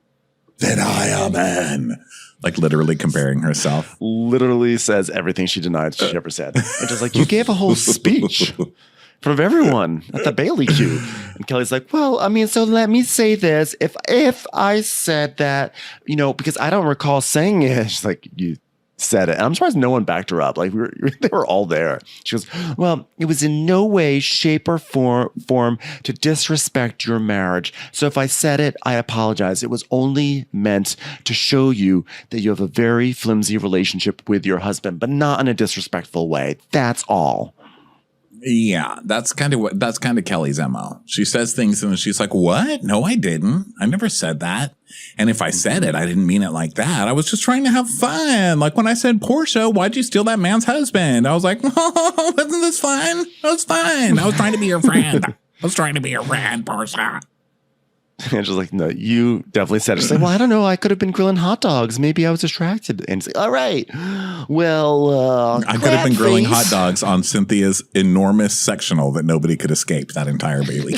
that I am in. Like literally comparing herself. Literally says everything she denied she ever said. And just like, you gave a whole speech in front of everyone at the Bailey Q. And Kelly's like, well, so let me say this. If I said that, because I don't recall saying it. She's like, you said it. And I'm surprised no one backed her up. Like they were all there. She goes, well, it was in no way, shape, or form to disrespect your marriage. So if I said it, I apologize. It was only meant to show you that you have a very flimsy relationship with your husband, but not in a disrespectful way. That's all. Yeah, that's kind of Kelly's MO. She says things and then she's like, what? No, I didn't. I never said that. And if I said it, I didn't mean it like that. I was just trying to have fun. Like when I said, Portia, why'd you steal that man's husband? I was like, oh, wasn't this fun? That was fun. I was trying to be your friend. Portia. And she's like, no, you definitely said it. She's like, well, I don't know. I could have been grilling hot dogs. Maybe I was distracted. And she's like, all right. Well, I could have been grilling hot dogs on Cynthia's enormous sectional that nobody could escape that entire Bailey.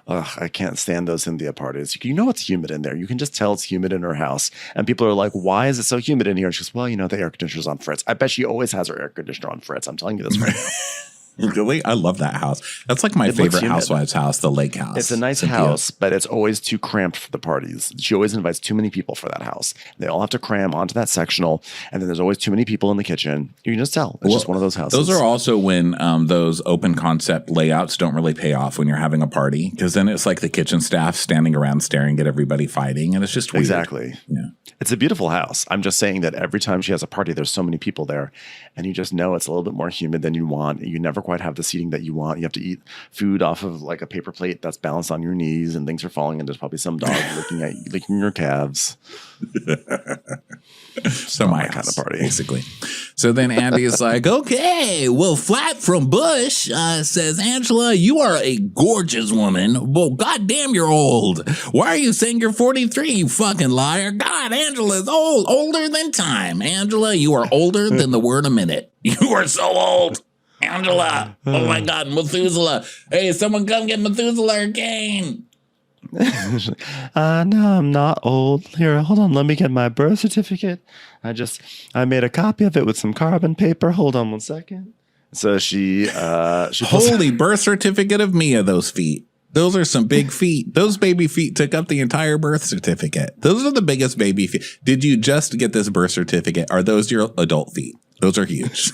I can't stand those Cynthia parties. It's humid in there. You can just tell it's humid in her house. And people are like, why is it so humid in here? And she goes, well, the air conditioner's on Fritz. I bet she always has her air conditioner on Fritz. I'm telling you this right now. Really? I love that house. That's like my favorite Housewives house, the lake house. It's a nice house, but it's always too cramped for the parties. She always invites too many people for that house. They all have to cram onto that sectional, and then there's always too many people in the kitchen. You can just tell. It's just one of those houses. Those are also when those open concept layouts don't really pay off when you're having a party, because then it's like the kitchen staff standing around staring at everybody fighting, and it's just weird. Exactly. Yeah. It's a beautiful house. I'm just saying that every time she has a party, there's so many people there, and you just know it's a little bit more humid than you want. You never quite have the seating that you want. You have to eat food off of like a paper plate that's balanced on your knees, and things are falling, and there's probably some dog licking your calves. So my kind of party, basically. So then Andy is like, okay, well, Flat from Bush says, Angela, you are a gorgeous woman. Well, goddamn, you're old. Why are you saying you're 43, you fucking liar? God, Angela's old, older than time. Angela, you are older than the word a minute. You are so old. Angela, oh my God, Methuselah. Hey, someone come get Methuselah or Kane. No, I'm not old. Here, hold on. Let me get my birth certificate. I made a copy of it with some carbon paper. Hold on 1 second. So she holy birth certificate of Mia, those feet. Those are some big feet. Those baby feet took up the entire birth certificate. Those are the biggest baby feet. Did you just get this birth certificate? Are those your adult feet? Those are huge.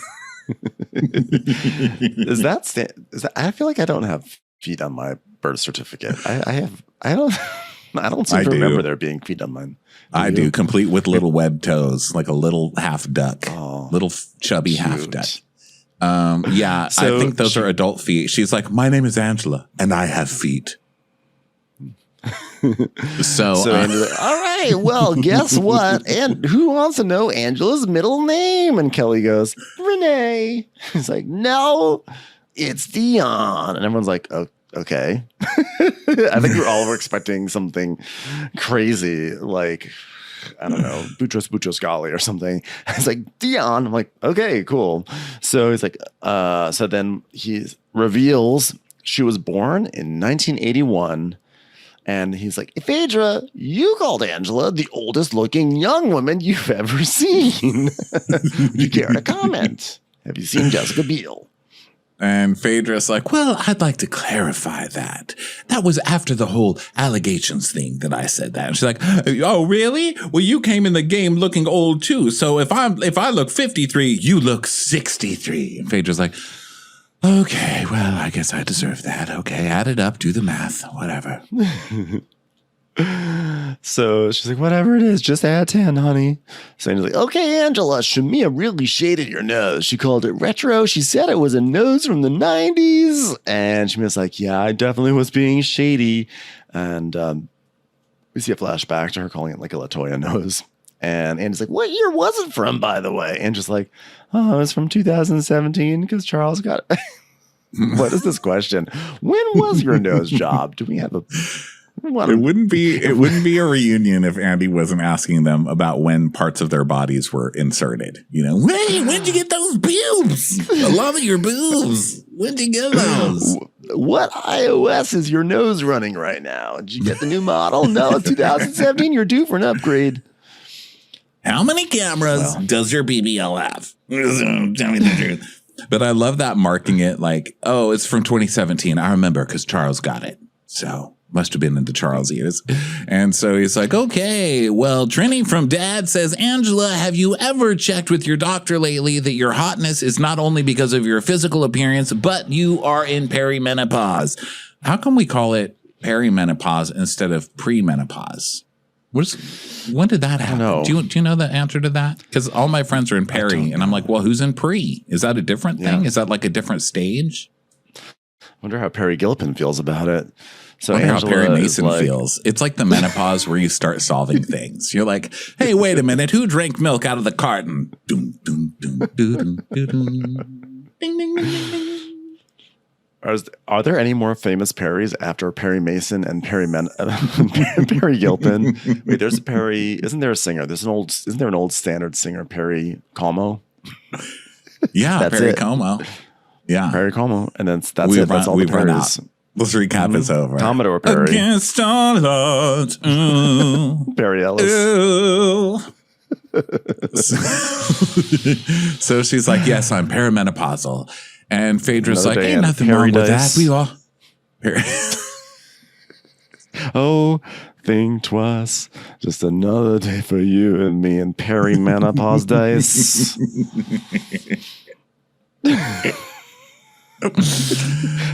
Is that? I feel like I don't have feet on my birth certificate. I don't seem to remember there being feet on mine. I do, complete with little webbed toes, like a little half duck, little chubby cute. Half duck. Yeah, so I think those are adult feet. She's like, my name is Angela, and I have feet. So Angela's like, all right, well, guess what? And who wants to know Angela's middle name? And Kelly goes, Renee. He's like, no, it's Dion. And everyone's like, oh, okay. I think we're all expecting something crazy, like, I don't know, Boutros Ghali or something. It's like, Dion. I'm like, okay, cool. So he's like, so then he reveals she was born in 1981. And he's like, Phaedra, you called Angela the oldest looking young woman you've ever seen. Would you care to comment? Have you seen Jessica Biel? And Phaedra's like, well, I'd like to clarify that. That was after the whole allegations thing that I said that. And she's like, oh, really? Well, you came in the game looking old too. So if I look 53, you look 63. And Phaedra's like, okay, well, I guess I deserve that. Okay, add it up, do the math, whatever. So she's like, whatever it is, just add 10, honey. So Angela's like, okay, Angela, Shamia really shaded your nose. She called it retro. She said it was a nose from the 90s. And Shamia's like, yeah, I definitely was being shady. And we see a flashback to her calling it like a Latoya nose. And Andy's like, what year was it from, by the way? And just like, oh, it's from 2017 because Charles got it. What is this question? When was your nose job? Do we have a... It wouldn't be a reunion if Andy wasn't asking them about when parts of their bodies were inserted. You know, hey, when'd you get those boobs? I love your boobs. When'd you get those? What iOS is your nose running right now? Did you get the new model? No, it's 2017. You're due for an upgrade. How many cameras does your BBL have? Tell me the truth. But I love that marking it like, oh, it's from 2017. I remember because Charles got it. So must have been into Charles' ears. And so he's like, okay, well, Trini from Dad says, Angela, have you ever checked with your doctor lately that your hotness is not only because of your physical appearance, but you are in perimenopause? How come we call it perimenopause instead of premenopause? When did that happen? Do you know the answer to that? Because all my friends are in peri, and I'm like, well, who's in pre? Is that a different thing? Is that like a different stage? I wonder how Perry Gilpin feels about it. So I wonder how Perry Mason feels. It's like the menopause where you start solving things. You're like, hey, wait a minute. Who drank milk out of the carton? Doom, doom, doom, doom, doom, doom. Ding, ding, ding, ding. Are there any more famous Perrys after Perry Mason and Perry Gilpin? Wait, there's a Perry. Isn't there a singer? Isn't there an old standard singer, Perry Como? Yeah, Perry Como. Yeah, Perry Como, and then that's it. That's all the Perrys. Let's recap this over. Commodore Perry. Against all odds. Barry Ellis. So she's like, yes, I'm perimenopausal. And Phaedra's like, ain't nothing wrong with that. We all. Oh, think twice. Just another day for you and me and perimenopause days.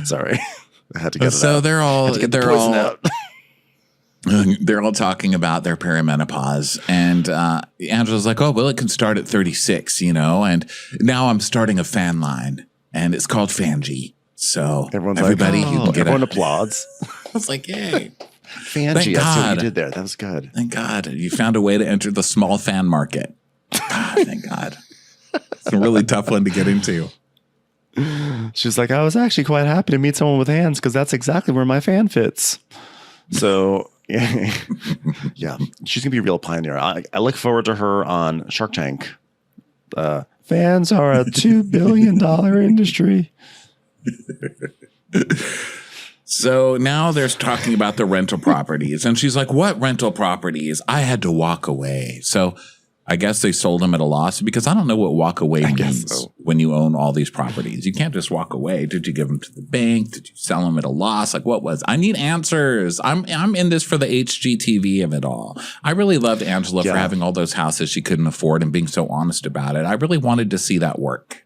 Sorry. I had to get it so out. they're all talking about their perimenopause, and Angela's like, oh, well, it can start at 36, you know, and now I'm starting a fan line, and it's called Fangy. So everybody, you can get everyone applauds. I was like, yay. Fangy, I see what you did there. That was good. Thank God. You found a way to enter the small fan market. Thank God. It's a really tough one to get into. She's like, I was actually quite happy to meet someone with hands because that's exactly where my fan fits. So, yeah, she's going to be a real pioneer. I look forward to her on Shark Tank. Fans are a $2 billion industry. So now they're talking about the rental properties. And she's like, what rental properties? I had to walk away. So I guess they sold them at a loss because I don't know what walk away means when you own all these properties. You can't just walk away. Did you give them to the bank? Did you sell them at a loss? Like what was? I need answers. I'm in this for the HGTV of it all. I really loved Angela for having all those houses she couldn't afford and being so honest about it. I really wanted to see that work.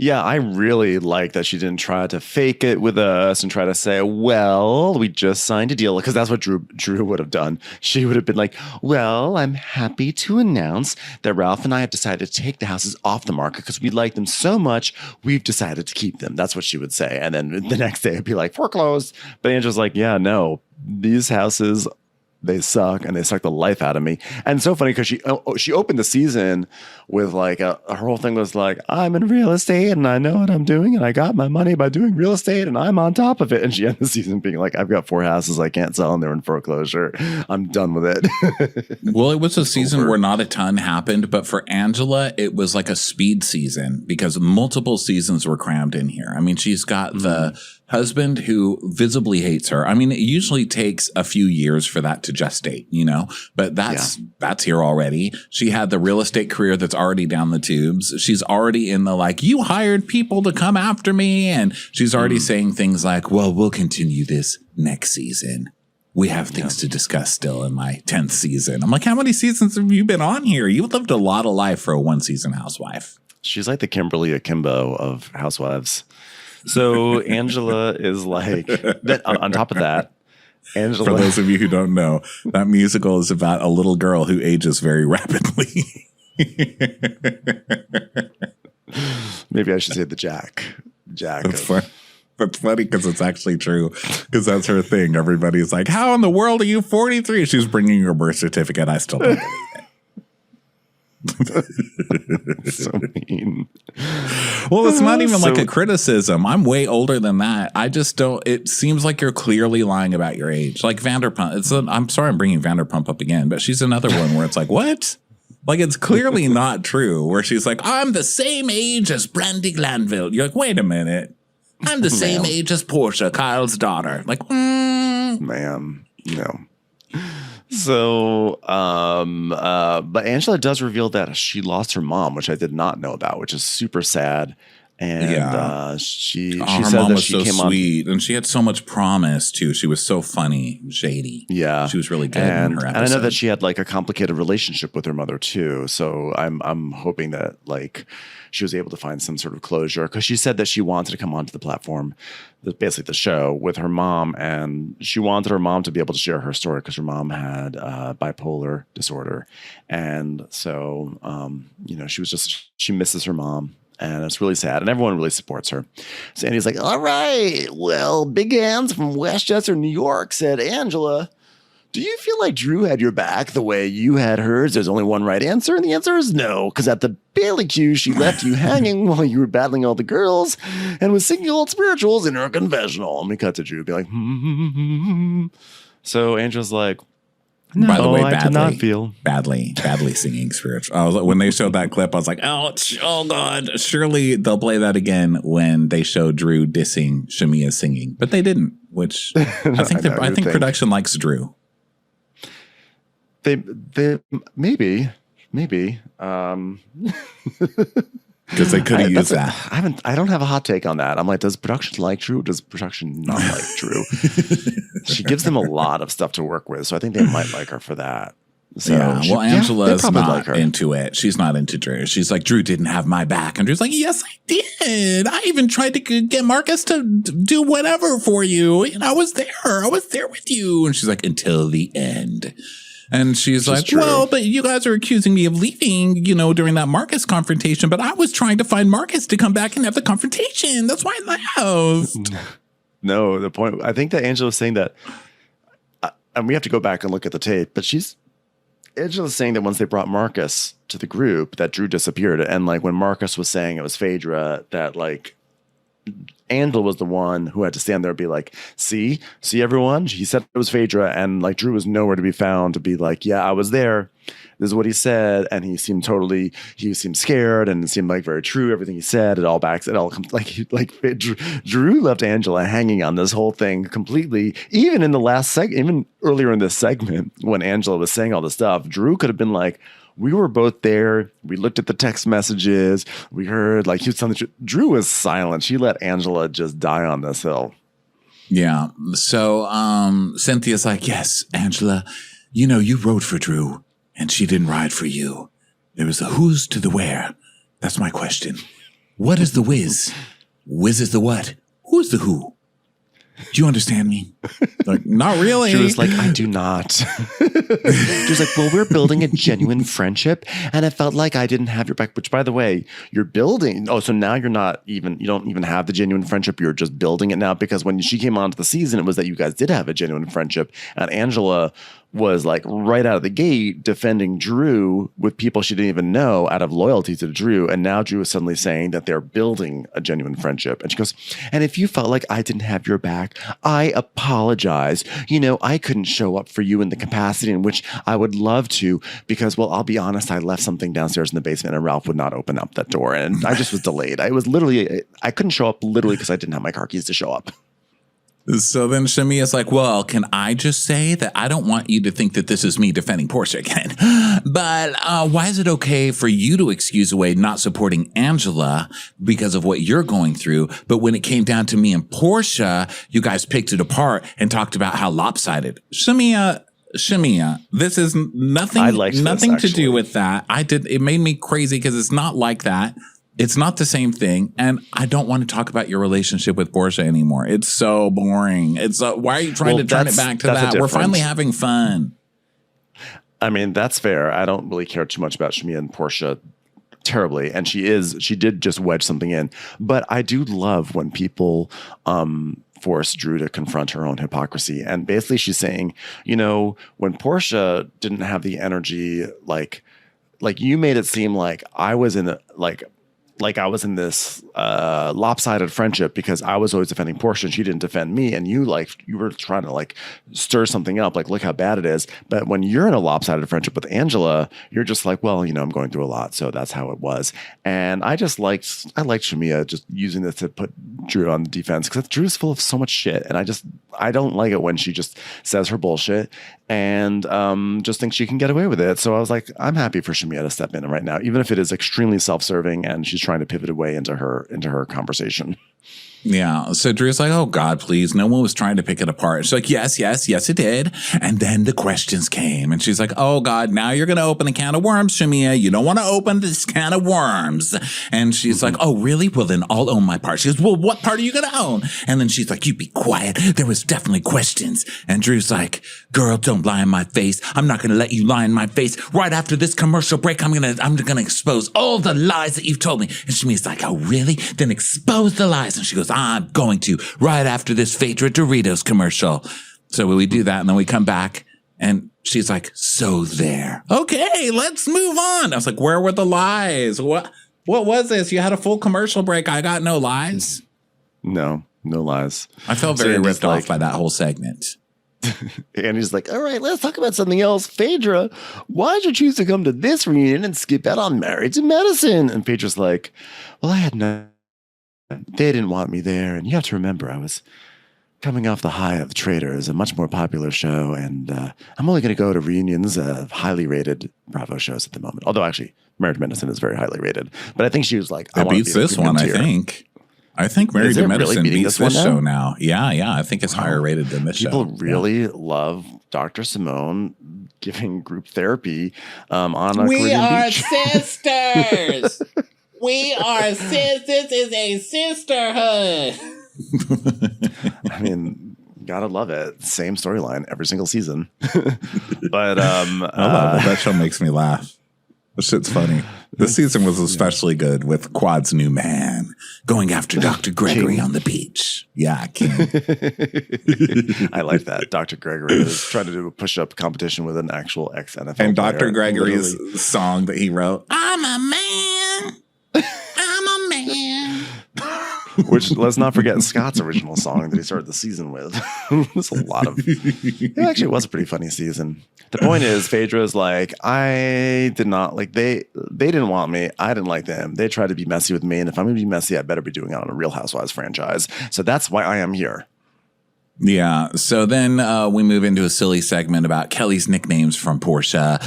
Yeah, I really like that she didn't try to fake it with us and try to say, well, we just signed a deal. Because that's what Drew would have done. She would have been like, well, I'm happy to announce that Ralph and I have decided to take the houses off the market because we like them so much, we've decided to keep them. That's what she would say. And then the next day it'd be like, foreclosed. But Angela's like, yeah, no, these houses, they suck and they suck the life out of me. And it's so funny because she opened the season with like her whole thing was like, I'm in real estate and I know what I'm doing and I got my money by doing real estate and I'm on top of it. And she ended the season being like, I've got 4 houses I can't sell and they're in foreclosure. I'm done with it. Well, it was a season where not a ton happened, but for Angela, it was like a speed season because multiple seasons were crammed in here. I mean, she's got the husband who visibly hates her. I mean, it usually takes a few years for that to gestate, you know, but that's here already. She had the real estate career that's already down the tubes. She's already in the like, you hired people to come after me. And she's already saying things like, well, we'll continue this next season. We have things to discuss still in my 10th season. I'm like, how many seasons have you been on here? You lived a lot of life for a one season housewife. She's like the Kimberly Akimbo of Housewives. So Angela is like, on top of that, Angela. For those of you who don't know, that musical is about a little girl who ages very rapidly. Maybe I should say the Jack. That's funny because it's actually true, because that's her thing. Everybody's like, how in the world are you 43? She's bringing your birth certificate. I still don't believe it. So mean. Well, it's not even like a criticism. I'm way older than that. I just don't. It seems like you're clearly lying about your age. Like Vanderpump. I'm sorry I'm bringing Vanderpump up again, but she's another one where it's like, what? Like, it's clearly not true, where she's like, I'm the same age as Brandy Glanville. You're like, wait a minute. I'm the same age as Portia, Kyle's daughter. Like, ma'am, no. So, but Angela does reveal that she lost her mom, which I did not know about, which is super sad. And she her said mom that was she so came sweet, and she had so much promise too. She was so funny, shady. Yeah, she was really good in her episode. And I know that she had like a complicated relationship with her mother too. So I'm hoping that like she was able to find some sort of closure, because she said that she wanted to come onto the platform, basically the show, with her mom, and she wanted her mom to be able to share her story because her mom had bipolar disorder, and so she misses her mom. And it's really sad. And everyone really supports her. So Andy's like, all right, well, Big Hands from Westchester, New York said, Angela, do you feel like Drew had your back the way you had hers? There's only one right answer. And the answer is no. Because at the Bailey Q, she left you hanging while you were battling all the girls and was singing old spirituals in her confessional. And we cut to Drew be like, So Angela's like, no, by the way, I did not feel badly singing spiritual. When they showed that clip, I was like, ouch, oh God, surely they'll play that again when they show Drew dissing Shamia singing. But they didn't, which I think production likes Drew. They maybe. Because they could have used that. I don't have a hot take on that. I'm like, does production like Drew? Does production not like Drew? She gives them a lot of stuff to work with, so I think they might like her for that. So Angela's not into it. She's not into Drew. She's like, Drew didn't have my back. And Drew's like, yes, I did. I even tried to get Marcus to do whatever for you. And I was there. I was there with you. And she's like, until the end. And she's like, well, but you guys are accusing me of leaving, during that Marcus confrontation. But I was trying to find Marcus to come back and have the confrontation. That's why I left. No, the point, I think that Angela was saying that, and we have to go back and look at the tape, but Angela's saying that once they brought Marcus to the group, that Drew disappeared. And like when Marcus was saying it was Phaedra, that like Angela was the one who had to stand there and be like, see everyone? He said it was Phaedra, and like Drew was nowhere to be found to be like, yeah, I was there. This is what he said. And he seemed scared, and it seemed like very true. Everything he said, it all comes like Drew left Angela hanging on this whole thing completely. Even in the last even earlier in this segment, when Angela was saying all this stuff, Drew could have been like, we were both there. We looked at the text messages. We heard like he was telling the truth. Drew was silent. She let Angela just die on this hill. Yeah. So Cynthia's like, yes, Angela, you rode for Drew and she didn't ride for you. There was a who's to the where. That's my question. What is the whiz? Whiz is the what? Who's the who? Do you understand me? Like, not really. She was like, I do not. She was like, well, we're building a genuine friendship, and it felt like I didn't have your back, which, by the way, you're you don't even have the genuine friendship. You're just building it now, because when she came onto the season, it was that you guys did have a genuine friendship, and Angela was like right out of the gate defending Drew with people she didn't even know out of loyalty to Drew. And now Drew is suddenly saying that they're building a genuine friendship. And she goes, and if you felt like I didn't have your back, I apologize. I couldn't show up for you in the capacity in which I would love to, because, well, I'll be honest, I left something downstairs in the basement and Ralph would not open up that door. And I just was delayed. I couldn't show up literally because I didn't have my car keys to show up. So then Shamia's like, well, can I just say that I don't want you to think that this is me defending Portia again. But why is it okay for you to excuse away not supporting Angela because of what you're going through? But when it came down to me and Portia, you guys picked it apart and talked about how lopsided. Shamia, this is nothing to do with that. It made me crazy because it's not like that. It's not the same thing. And I don't want to talk about your relationship with Portia anymore. It's so boring. Why are you trying to turn it back to that? We're finally having fun. I mean, that's fair. I don't really care too much about Shamia and Portia terribly. And she did just wedge something in. But I do love when people force Drew to confront her own hypocrisy. And basically she's saying, when Portia didn't have the energy, like you made it seem like I was in I was in this lopsided friendship because I was always defending Portia and she didn't defend me. And you were trying to stir something up, look how bad it is. But when you're in a lopsided friendship with Angela, you're just like, well, I'm going through a lot. So that's how it was. And I liked Shamia just using this to put Drew on the defense because Drew's full of so much shit. And I don't like it when she just says her bullshit and just thinks she can get away with it. So I was like, I'm happy for Shamia to step in right now, even if it is extremely self-serving and she's trying to pivot away into her conversation. Yeah. So Drew's like, oh, God, please. No one was trying to pick it apart. She's like, yes, it did. And then the questions came. And she's like, oh, God, now you're going to open a can of worms, Shamia. You don't want to open this can of worms. And she's like, oh, really? Well, then I'll own my part. She goes, well, what part are you going to own? And then she's like, you be quiet. There was definitely questions. And Drew's like, girl, don't lie in my face. I'm not going to let you lie in my face. Right after this commercial break, I'm going to expose all the lies that you've told me. And Shamia's like, oh, really? Then expose the lies. And she goes, I'm going to right after this Phaedra Doritos commercial. So we do that and then we come back and she's like, so there. Okay, let's move on. I was like, where were the lies? What was this? You had a full commercial break. I got no lies. No lies. I felt very ripped off by that whole segment. And he's like, all right, let's talk about something else. Phaedra, why did you choose to come to this reunion and skip out on Married to Medicine? And Phaedra's like, well, I had no. They didn't want me there. And you have to remember, I was coming off the high of Traitors, a much more popular show. And I'm only going to go to reunions of highly rated Bravo shows at the moment. Although actually, Married to Medicine is very highly rated. But I think she was like, it beats this one, I think. I think Married to Medicine really beats this show now. Yeah. I think it's higher rated than this show. People really love Dr. Simone giving group therapy on a Caribbean beach. Sisters! We are sisters. This is a sisterhood. I mean, gotta love it. Same storyline every single season. But I love it. That show makes me laugh. This shit's funny. This season was especially good with Quad's new man going after Dr. Gregory on the beach. Yeah, King. I like that. Dr. Gregory is trying to do a push-up competition with an actual ex-NFL and player. Dr. Gregory's song that he wrote, I'm a man. I'm a man. Which, let's not forget Scott's original song that he started the season with. There's a lot of... It actually was a pretty funny season. The point is, Phaedra's like, I did not... They didn't want me. I didn't like them. They tried to be messy with me. And if I'm going to be messy, I better be doing it on a Real Housewives franchise. So that's why I am here. Yeah. So then we move into a silly segment about Kelly's nicknames from Portia.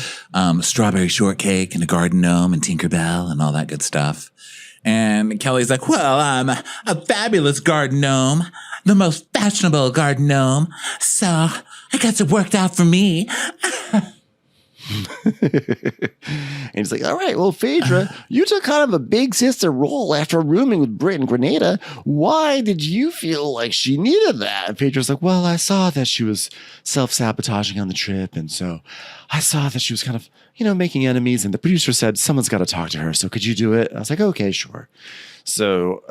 Strawberry Shortcake and a Garden Gnome and Tinkerbell and all that good stuff. And Kelly's like, well, I'm a fabulous garden gnome, the most fashionable garden gnome. So I guess it worked out for me. And he's like, all right, well, Phaedra, you took kind of a big sister role after rooming with Britt and Grenada. Why did you feel like she needed that? And Phaedra's like, well, I saw that she was self-sabotaging on the trip. And so I saw that she was kind of, making enemies. And the producer said, someone's got to talk to her. So could you do it? I was like, okay, sure. So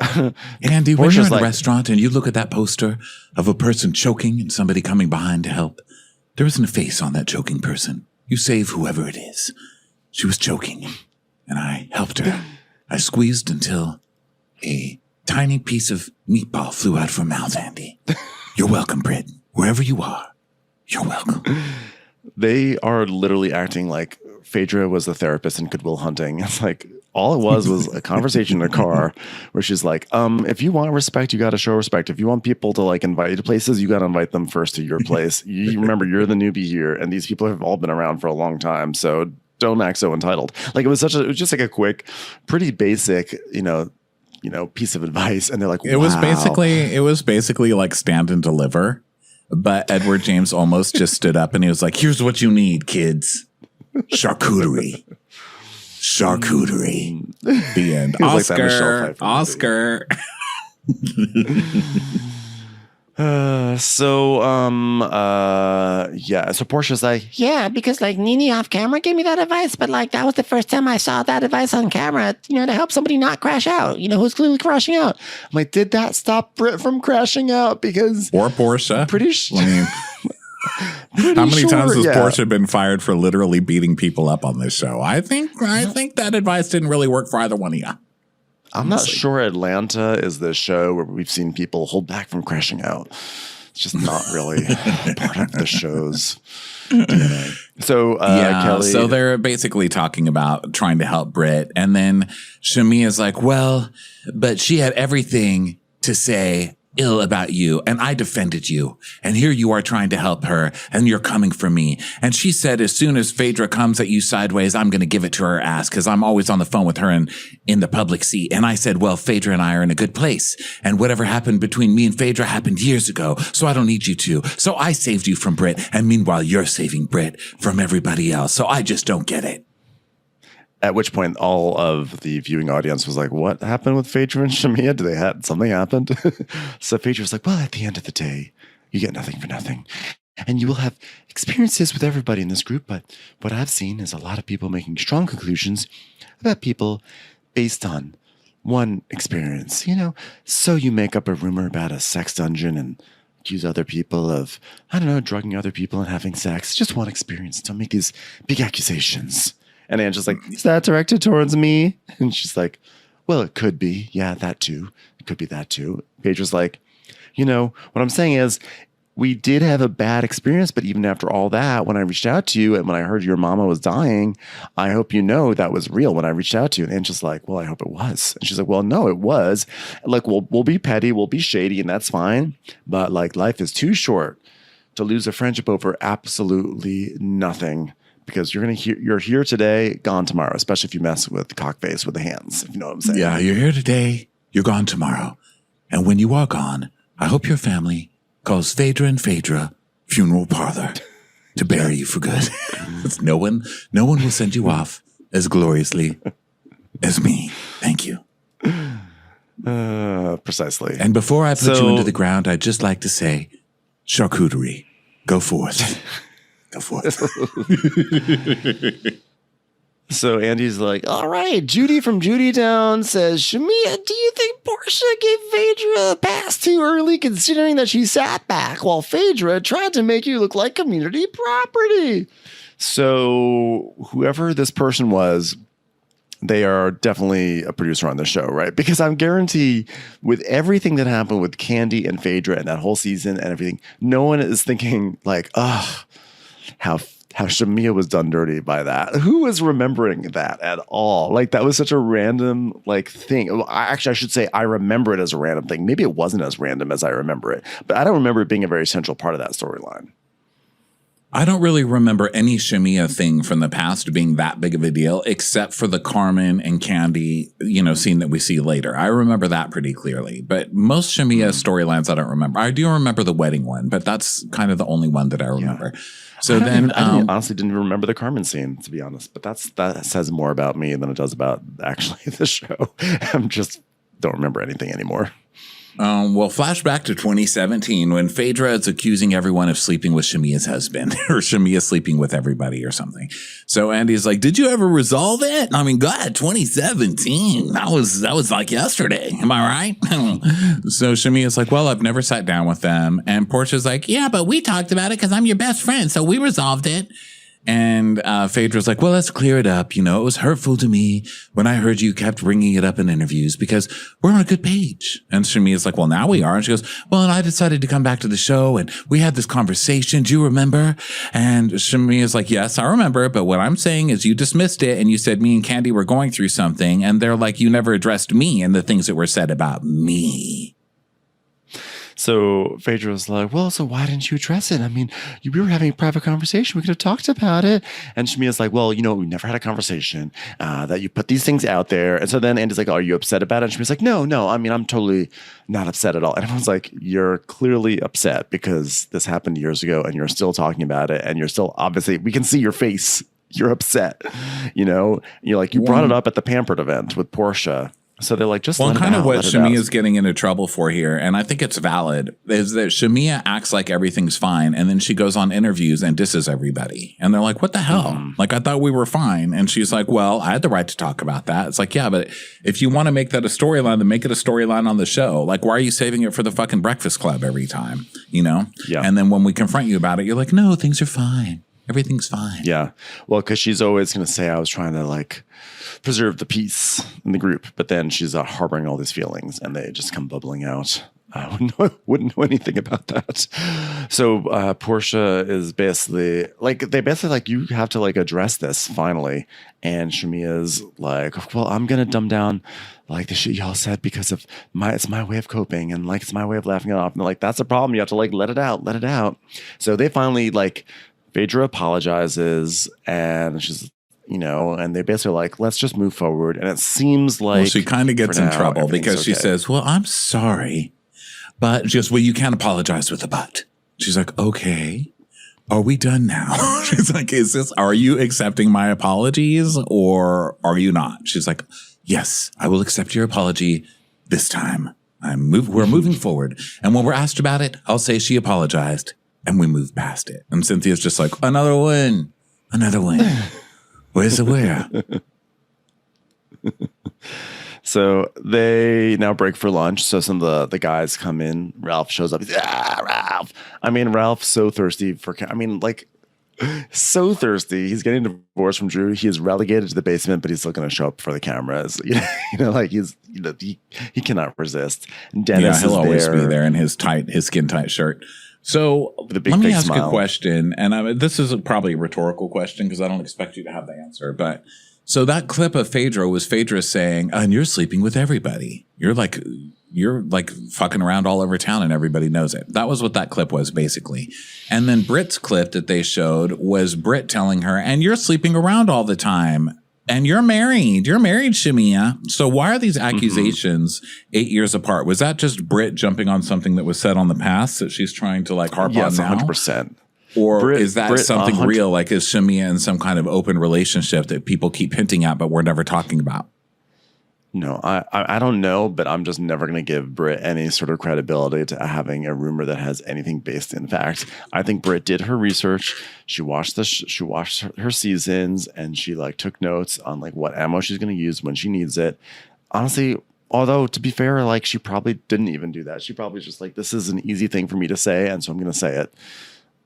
Andy, when you're in a restaurant and you look at that poster of a person choking and somebody coming behind to help, there isn't a face on that choking person. You save whoever it is. She was choking, and I helped her. I squeezed until a tiny piece of meatball flew out of her mouth, Andy. You're welcome, Britt. Wherever you are, you're welcome. They are literally acting like Phaedra was the therapist in Good Will Hunting. It's like, all it was a conversation in a car where she's like, if you want respect, you got to show respect. If you want people to like invite you to places, you got to invite them first to your place. You remember, you're the newbie here, and these people have all been around for a long time. So don't act so entitled. Like, it was just like a quick, pretty basic, piece of advice. And they're like, wow. It was basically like Stand and Deliver. But Edward James almost just stood up and he was like, here's what you need, kids. Charcuterie. The end. Oscar. Oscar. So Portia's like, yeah, because like Nene off camera gave me that advice, but like that was the first time I saw that advice on camera, to help somebody not crash out, who's clearly crashing out. I'm like, did that stop Britt from crashing out? Because or Portia. Pretty how many times has Portia been fired for literally beating people up on this show? I think that advice didn't really work for either one of you. I'm not sure Atlanta is the show where we've seen people hold back from crashing out. It's just not really part of the show's DNA. So, Kelly. So they're basically talking about trying to help Britt. And then Shamia's like, well, but she had everything to say ill about you, and I defended you, and here you are trying to help her, and you're coming for me. And she said, as soon as Phaedra comes at you sideways, I'm going to give it to her ass, because I'm always on the phone with her in the public seat. And I said, well, Phaedra and I are in a good place, and whatever happened between me and Phaedra happened years ago, so I don't need you to. So I saved you from Britt, and meanwhile, you're saving Britt from everybody else, so I just don't get it. At which point, all of the viewing audience was like, what happened with Phaedra and Shamia? Something happened? So Phaedra's like, well, at the end of the day, you get nothing for nothing. And you will have experiences with everybody in this group. But what I've seen is a lot of people making strong conclusions about people based on one experience. So you make up a rumor about a sex dungeon and accuse other people of, drugging other people and having sex. Just one experience. Don't make these big accusations. And Angela's like, is that directed towards me? And she's like, well, it could be. Yeah, that too. It could be that too. Phaedra's like, what I'm saying is we did have a bad experience, but even after all that, when I reached out to you and when I heard your mama was dying, I hope that was real when I reached out to you. And Angela's like, well, I hope it was. And she's like, well, no, it was. Like, we'll be petty, we'll be shady, and that's fine. But like, life is too short to lose a friendship over absolutely nothing. Because you're here today, gone tomorrow, especially if you mess with the cockface with the hands, if you know what I'm saying. Yeah, you're here today, you're gone tomorrow. And when you are gone, I hope your family calls Phaedra and Phaedra Funeral Parlor to bury you for good. No one will send you off as gloriously as me. Thank you. Precisely. And before I put you into the ground, I'd just like to say, charcuterie, go forth. Go for it. So Andy's like, all right, Judy from Judytown says, Shamia, do you think Portia gave Phaedra a pass too early considering that she sat back while Phaedra tried to make you look like community property? So whoever this person was, they are definitely a producer on the show, right? Because I'm guaranteed with everything that happened with Candy and Phaedra and that whole season and everything, no one is thinking like, how Shamia was done dirty by that. Who was remembering that at all? Like, that was such a random thing. I should say I remember it as a random thing. Maybe it wasn't as random as I remember it, but I don't remember it being a very central part of that storyline. I don't really remember any Shamia thing from the past being that big of a deal, except for the Carmen and Candy, scene that we see later. I remember that pretty clearly, but most Shamia storylines I don't remember. I do remember the wedding one, but that's kind of the only one that I remember. Yeah. So I honestly didn't remember the Carmen scene, to be honest, but that says more about me than it does about actually the show. I'm just don't remember anything anymore. Well, flashback to 2017 when Phaedra is accusing everyone of sleeping with Shamia's husband or Shamia sleeping with everybody or something. So Andy's like, did you ever resolve it? I mean, God, 2017. That was like yesterday. Am I right? So Shamia's like, well, I've never sat down with them. And Portia's like, yeah, but we talked about it because I'm your best friend. So we resolved it. And Phaedra's like, well, let's clear it up. You know, it was hurtful to me when I heard you kept bringing it up in interviews because we're on a good page. And Shamia's like, well, now we are. And she goes, well, and I decided to come back to the show and we had this conversation. Do you remember? And Shamia's like, yes, I remember. But what I'm saying is you dismissed it and you said me and Candy were going through something. And they're like, you never addressed me and the things that were said about me. So Phaedra was like, well, so why didn't you address it? I mean, we were having a private conversation. We could have talked about it. And Shamia's like, well, you know, we never had a conversation that you put these things out there. And so then Andy's like, are you upset about it? And Shamia's like, no, I mean, I'm totally not upset at all. And everyone's like, you're clearly upset because this happened years ago and you're still talking about it. And you're still, obviously, we can see your face. You're upset, you know, you're like, you brought it up at the Pampered event with Portia. So they're like, just well, let kind it of out, what let it Shamia out. is getting into trouble for here, and I think it's valid, is that Shamia acts like everything's fine, and then she goes on interviews and disses everybody, and they're like, "What the hell? Like, I thought we were fine." And she's like, "Well, I had the right to talk about that." It's like, yeah, but if you want to make that a storyline, then make it a storyline on the show. Like, why are you saving it for the fucking Breakfast Club every time? You know? Yeah. And then when we confront you about it, you're like, "No, things are fine. Everything's fine." Yeah. Well, because she's always going to say, I was trying to like preserve the peace in the group. But then she's harboring all these feelings and they just come bubbling out. I wouldn't know anything about that. So Portia is basically like, you have to like address this finally. And Shamia's like, well, I'm going to dumb down like the shit y'all said because of it's my way of coping. And like, it's my way of laughing it off. And they're like, that's a problem. You have to like, let it out. So they finally like, Phaedra apologizes and she's, you know, and they basically like, let's just move forward. And it seems like well, she kind of gets in trouble because she says, well, I'm sorry, but just, well, you can't apologize with a but. She's like, okay, are we done now? She's like, are you accepting my apologies or are you not? She's like, yes, I will accept your apology this time. We're moving forward. And when we're asked about it, I'll say she apologized and we move past it. And Cynthia's just like, another win. Where's the where? So they now break for lunch. So some of the guys come in. Ralph shows up. He's, Ralph. I mean, Ralph's so thirsty so thirsty. He's getting divorced from Drew. He is relegated to the basement, but he's still going to show up for the cameras. You know, like he cannot resist. And Dennis he'll always there. be there in his skin tight shirt. So let me ask a question, and this is probably a rhetorical question because I don't expect you to have the answer. But so that clip of Phaedra was Phaedra saying, "And you're sleeping with everybody. You're like fucking around all over town, and everybody knows it." That was what that clip was basically. And then Britt's clip that they showed was Britt telling her, "And you're sleeping around all the time." And you're married, Shamia. So why are these accusations 8 years apart? Was that just Britt jumping on something that was said on the past that she's trying to like harp on now? 100%. Or is that something real? Like is Shamia in some kind of open relationship that people keep hinting at, but we're never talking about? No, I don't know, but I'm just never going to give Britt any sort of credibility to having a rumor that has anything based in fact. I think Britt did her research. She watched her seasons, and she like took notes on like what ammo she's going to use when she needs it. Honestly, although to be fair, like she probably didn't even do that. She probably just like, this is an easy thing for me to say, and so I'm going to say it.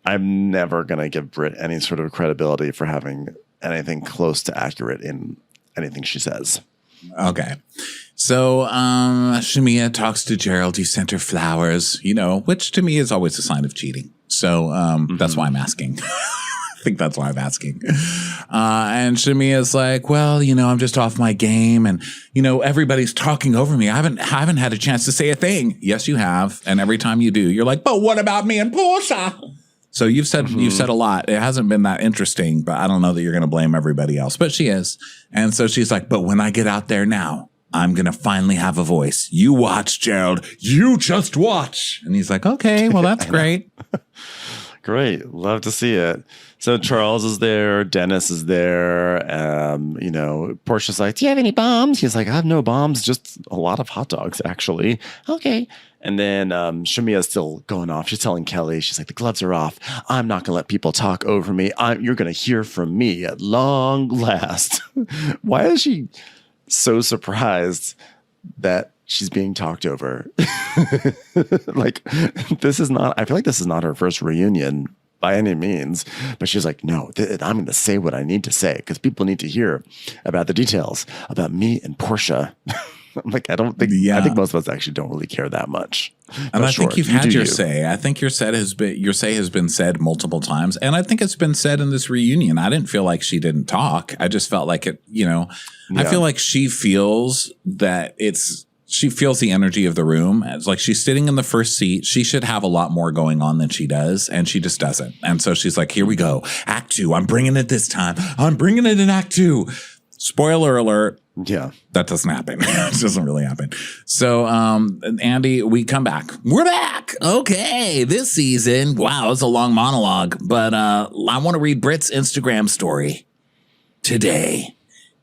I'm never going to give Britt any sort of credibility for having anything close to accurate in anything she says. Okay. So Shamia talks to Gerald. He sent her flowers, you know, which to me is always a sign of cheating. So that's why I'm asking. I think that's why I'm asking. And Shamia's like, well, you know, I'm just off my game. And, you know, everybody's talking over me. I haven't had a chance to say a thing. Yes, you have. And every time you do, you're like, but what about me and Portia? So you've said a lot. It hasn't been that interesting, but I don't know that you're going to blame everybody else. But she is. And so she's like, but when I get out there now, I'm going to finally have a voice. You watch, Gerald. You just watch. And he's like, okay, well, that's great. Great. Love to see it. So Charles is there. Dennis is there. You know, Portia's like, do you have any bombs? He's like, I have no bombs, just a lot of hot dogs, actually. Okay. And then Shamia's still going off. She's telling Kelly, she's like, the gloves are off. I'm not going to let people talk over me. You're going to hear from me at long last. Why is she so surprised that she's being talked over? Like, I feel like this is not her first reunion by any means. But she's like, no, I'm going to say what I need to say because people need to hear about the details about me and Portia. I'm like, I think most of us actually don't really care that much. And I think you've had your say. I think your say has been said multiple times. And I think it's been said in this reunion. I didn't feel like she didn't talk. I just felt like it, I feel like she feels that she feels the energy of the room. It's like she's sitting in the first seat. She should have a lot more going on than she does, and she just doesn't. And so she's like, here we go. Act 2. I'm bringing it this time. I'm bringing it in Act 2. Spoiler alert. Yeah. That doesn't happen. It doesn't really happen. So, Andy, we come back. We're back. Okay. This season. Wow. It's a long monologue, but I want to read Britt's Instagram story today.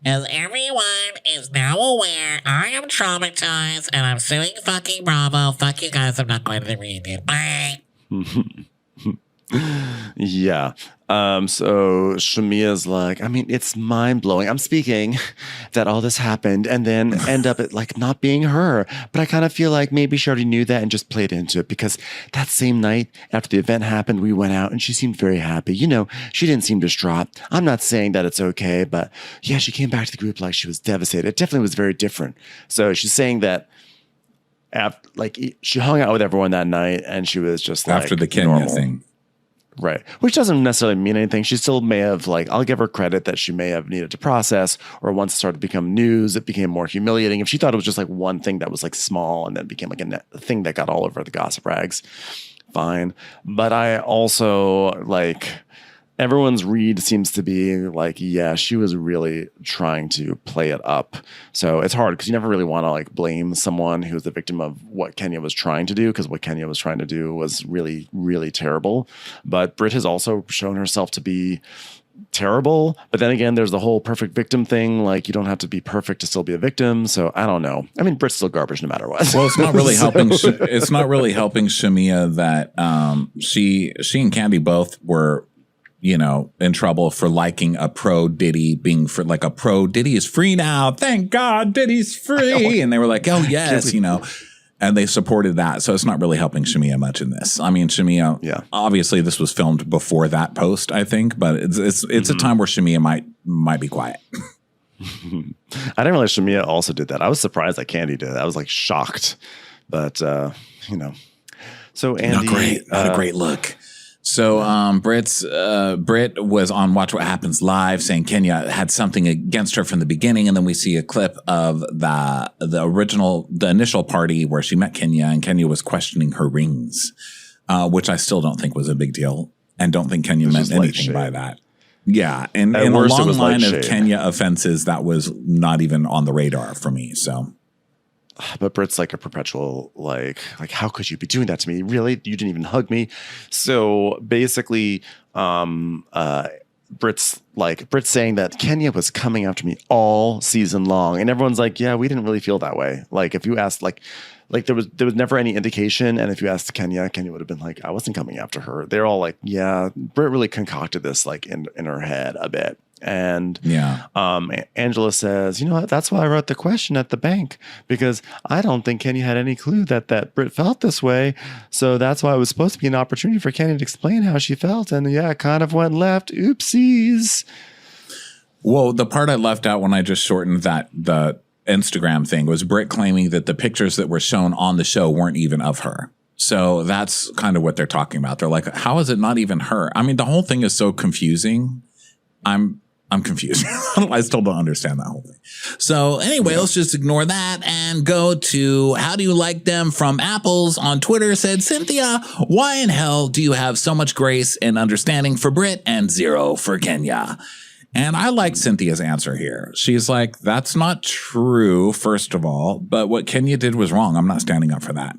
As everyone is now aware, I am traumatized and I'm suing fucking Bravo. Fuck you guys, I'm not going to the reunion. Bye. Yeah. So Shamia's like, I mean, it's mind blowing. I'm speaking that all this happened and then end up at like not being her. But I kind of feel like maybe she already knew that and just played into it because that same night after the event happened, we went out and she seemed very happy. She didn't seem distraught. I'm not saying that it's okay, but yeah, she came back to the group like she was devastated. It definitely was very different. So she's saying that she hung out with everyone that night and she was just like after the Kenya normal thing. Right. Which doesn't necessarily mean anything. She still may have I'll give her credit that she may have needed to process, or once it started to become news, it became more humiliating. If she thought it was just like one thing that was like small and then became like a thing that got all over the gossip rags, fine. But I also everyone's read seems to be like, yeah, she was really trying to play it up. So it's hard because you never really want to blame someone who's the victim of what Kenya was trying to do, because what Kenya was trying to do was really, really terrible. But Britt has also shown herself to be terrible. But then again, there's the whole perfect victim thing. You don't have to be perfect to still be a victim. So I don't know. I mean, Britt's still garbage no matter what. Well, it's not really helping. It's not really helping Shamia that she and Candy both were in trouble for liking a pro Diddy, being for a pro Diddy is free now. Thank God Diddy's free. And they were like, oh yes, and they supported that. So it's not really helping Shamia much in this. I mean, Shamia, obviously this was filmed before that post, I think, but it's a time where Shamia might be quiet. I didn't realize Shamia also did that. I was surprised that Candy did. I was shocked, but so Andy, not a great look. So Britt was on Watch What Happens Live saying Kenya had something against her from the beginning, and then we see a clip of the initial party where she met Kenya, and Kenya was questioning her rings, which I still don't think was a big deal, and don't think Kenya meant anything by that. Yeah, and in a long line of Kenya offenses, that was not even on the radar for me. So. But Britt's a perpetual, how could you be doing that to me? Really? You didn't even hug me. So basically, Britt's saying that Kenya was coming after me all season long. And everyone's like, yeah, we didn't really feel that way. If you asked, there was never any indication. And if you asked Kenya would have been like, I wasn't coming after her. They're all like, yeah, Britt really concocted this in her head a bit. And Angela says, you know what? That's why I wrote the question at the bank, because I don't think Kenya had any clue that Britt felt this way. So that's why it was supposed to be an opportunity for Kenya to explain how she felt. And yeah, it kind of went left. Oopsies. Well, the part I left out when I just shortened the Instagram thing was Britt claiming that the pictures that were shown on the show weren't even of her. So that's kind of what they're talking about. They're like, how is it not even her? I mean, the whole thing is so confusing. I'm confused. I still don't understand that whole thing. So anyway, let's just ignore that and go to How Do You Like Them from Apples on Twitter said, Cynthia, why in hell do you have so much grace and understanding for Britt and zero for Kenya? And I like Cynthia's answer here. She's like, that's not true, first of all, but what Kenya did was wrong. I'm not standing up for that.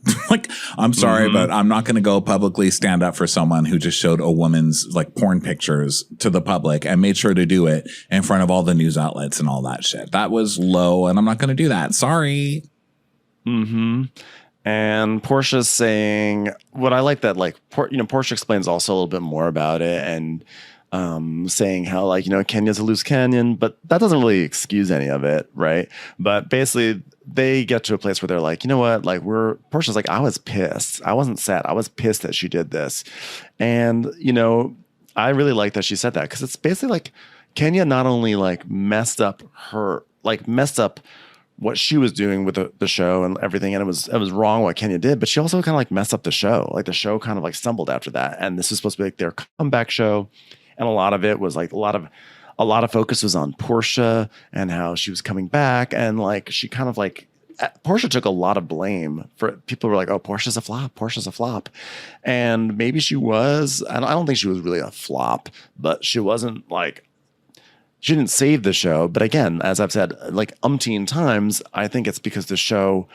I'm sorry, but I'm not going to go publicly stand up for someone who just showed a woman's porn pictures to the public and made sure to do it in front of all the news outlets and all that shit. That was low, and I'm not going to do that. Sorry. And Portia's saying, what I like that, Portia explains also a little bit more about it, and saying how Kenya's a loose cannon, but that doesn't really excuse any of it, right? But basically they get to a place where they're like, you know what? Like Portia's like, I was pissed. I wasn't sad. I was pissed that she did this. And, I really like that she said that because it's basically like Kenya not only like messed up what she was doing with the show and everything. And it was wrong what Kenya did, but she also kind of like messed up the show. Like the show kind of like stumbled after that. And this is supposed to be like their comeback show. And a lot of it was like a lot of focus was on Portia and how she was coming back. And like, she kind of like, Portia took a lot of blame for people were like, oh, Portia's a flop. And maybe she was, and I don't think she was really a flop, but she wasn't like, she didn't save the show. But again, as I've said, like umpteen times, I think it's because the show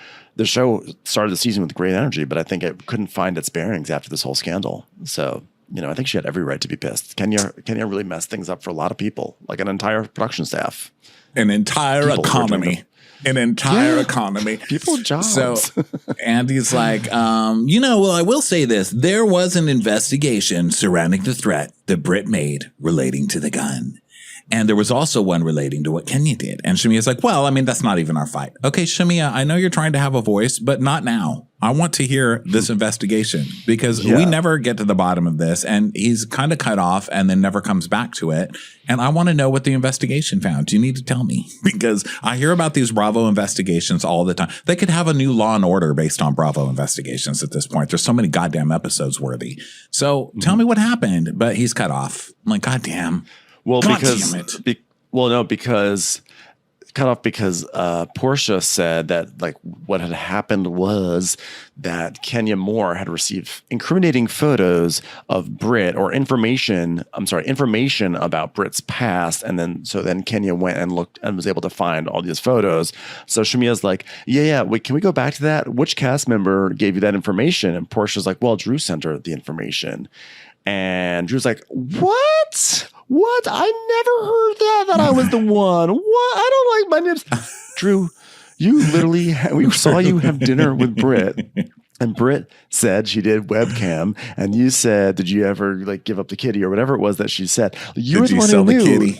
started the season with great energy, but I think it couldn't find its bearings after this whole scandal. So, I think she had every right to be pissed. Kenya really messed things up for a lot of people, like an entire production staff. An entire economy. An entire economy. People jobs. So Andy's like, well, I will say this. There was an investigation surrounding the threat that Britt made relating to the gun. And there was also one relating to what Kenya did. And Shamia's like, well, I mean, that's not even our fight. Okay, Shamia, I know you're trying to have a voice, but not now. I want to hear this investigation because we never get to the bottom of this. And he's kind of cut off and then never comes back to it. And I want to know what the investigation found. You need to tell me because I hear about these Bravo investigations all the time. They could have a new Law and Order based on Bravo investigations at this point. There's so many goddamn episodes worthy. So tell me what happened. But he's cut off. I'm like, goddamn. Well, because cut off because Portia said that like what had happened was that Kenya Moore had received incriminating photos of Britt or information about Britt's past. And then Kenya went and looked and was able to find all these photos. So Shamia's like, wait, can we go back to that? Which cast member gave you that information? And Portia's like, well, Drew sent her the information. And Drew's like, what? I never heard that I was the one. What? I don't like my nips. Drew, you literally, we saw you have dinner with Britt. And Britt said she did webcam. And you said, did you ever like give up the kitty or whatever it was that she said? You did you sell the kitty?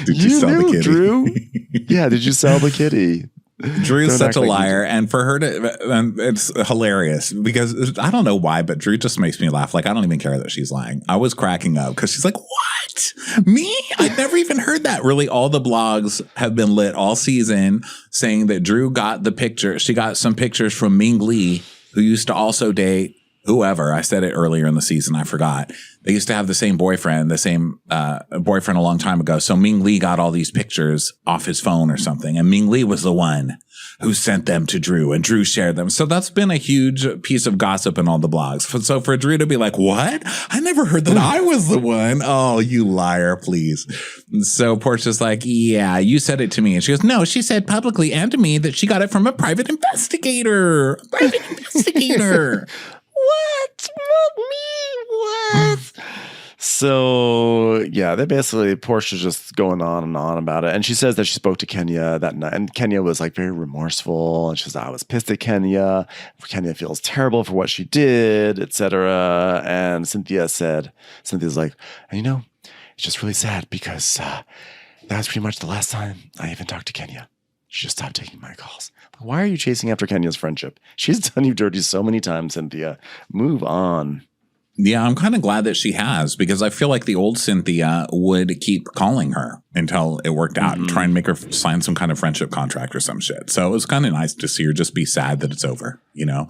Did you sell the kitty? Drew? Yeah, did you sell the kitty? Drew's such a liar, and for her to, it's hilarious because I don't know why, but Drew just makes me laugh. Like, I don't even care that she's lying. I was cracking up because she's like, what? Me? I never even heard that. Really, all the blogs have been lit all season saying that Drew got the picture. She got some pictures from Ming Lee, who used to also date whoever. I said it earlier in the season. I forgot. They used to have the same boyfriend a long time ago. So Ming Lee got all these pictures off his phone or something. And Ming Lee was the one who sent them to Drew and Drew shared them. So that's been a huge piece of gossip in all the blogs. So for Drew to be like, what? I never heard that I was the one. Oh, you liar, please. So Portia's like, yeah, you said it to me. And she goes, no, she said publicly and to me that she got it from a private investigator. What? Not me? What? So, yeah, they basically, Portia's just going on and on about it. And she says that she spoke to Kenya that night. And Kenya was like very remorseful. And she says, I was pissed at Kenya. Kenya feels terrible for what she did, etc. And Cynthia's like, and it's just really sad because that was pretty much the last time I even talked to Kenya. She just stopped taking my calls. Why are you chasing after Kenya's friendship? She's done you dirty so many times, Cynthia. Move on. Yeah, I'm kind of glad that she has because I feel like the old Cynthia would keep calling her until it worked out and try and make her sign some kind of friendship contract or some shit. So it was kind of nice to see her just be sad that it's over, Yeah.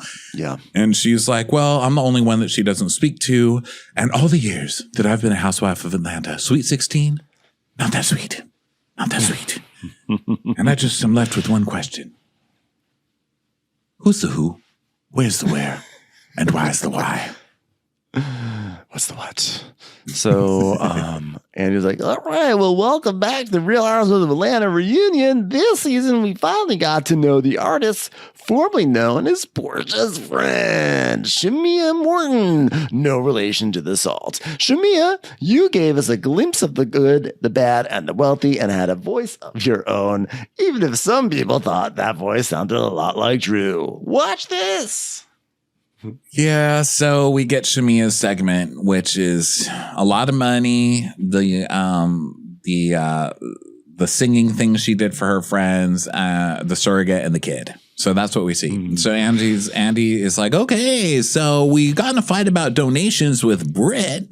And she's like, well, I'm the only one that she doesn't speak to. And all the years that I've been a housewife of Atlanta, sweet 16, not that sweet. Not that sweet. And I just am left with one question. Who's the who? Where's the where? And why's the why? What's the what? So, Andy's like, all right, well, welcome back to the Real Housewives of Atlanta reunion. This season, we finally got to know the artist formerly known as Portia's friend, Shamia Morton. No relation to the Salt. Shamia, you gave us a glimpse of the good, the bad, and the wealthy and had a voice of your own, even if some people thought that voice sounded a lot like Drew. Watch this. Yeah, so we get Shamia's segment, which is a lot of money. The the singing thing she did for her friends, the surrogate, and the kid. So that's what we see. So Andy is like, okay, so we got in a fight about donations with Britt,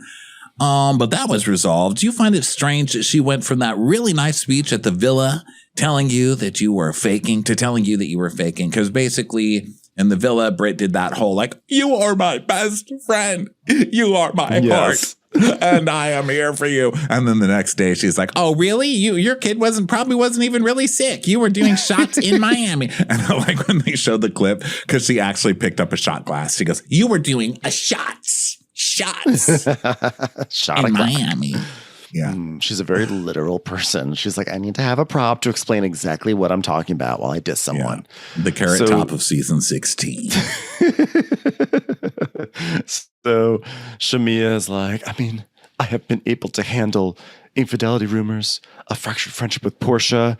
but that was resolved. Do you find it strange that she went from that really nice speech at the villa telling you that you were faking to telling you that you were faking? Because basically in the villa, Britt did that whole like, you are my best friend. You are my heart. And I am here for you. And then the next day she's like, oh, really? Your kid probably wasn't even really sick. You were doing shots in Miami. And I like when they showed the clip, because she actually picked up a shot glass. She goes, you were doing a shots in Miami. Yeah. She's a very literal person. She's like, I need to have a prop to explain exactly what I'm talking about while I diss someone. Yeah. The carrot top of season 16. So Shamia is like, I mean, I have been able to handle infidelity rumors, a fractured friendship with Portia,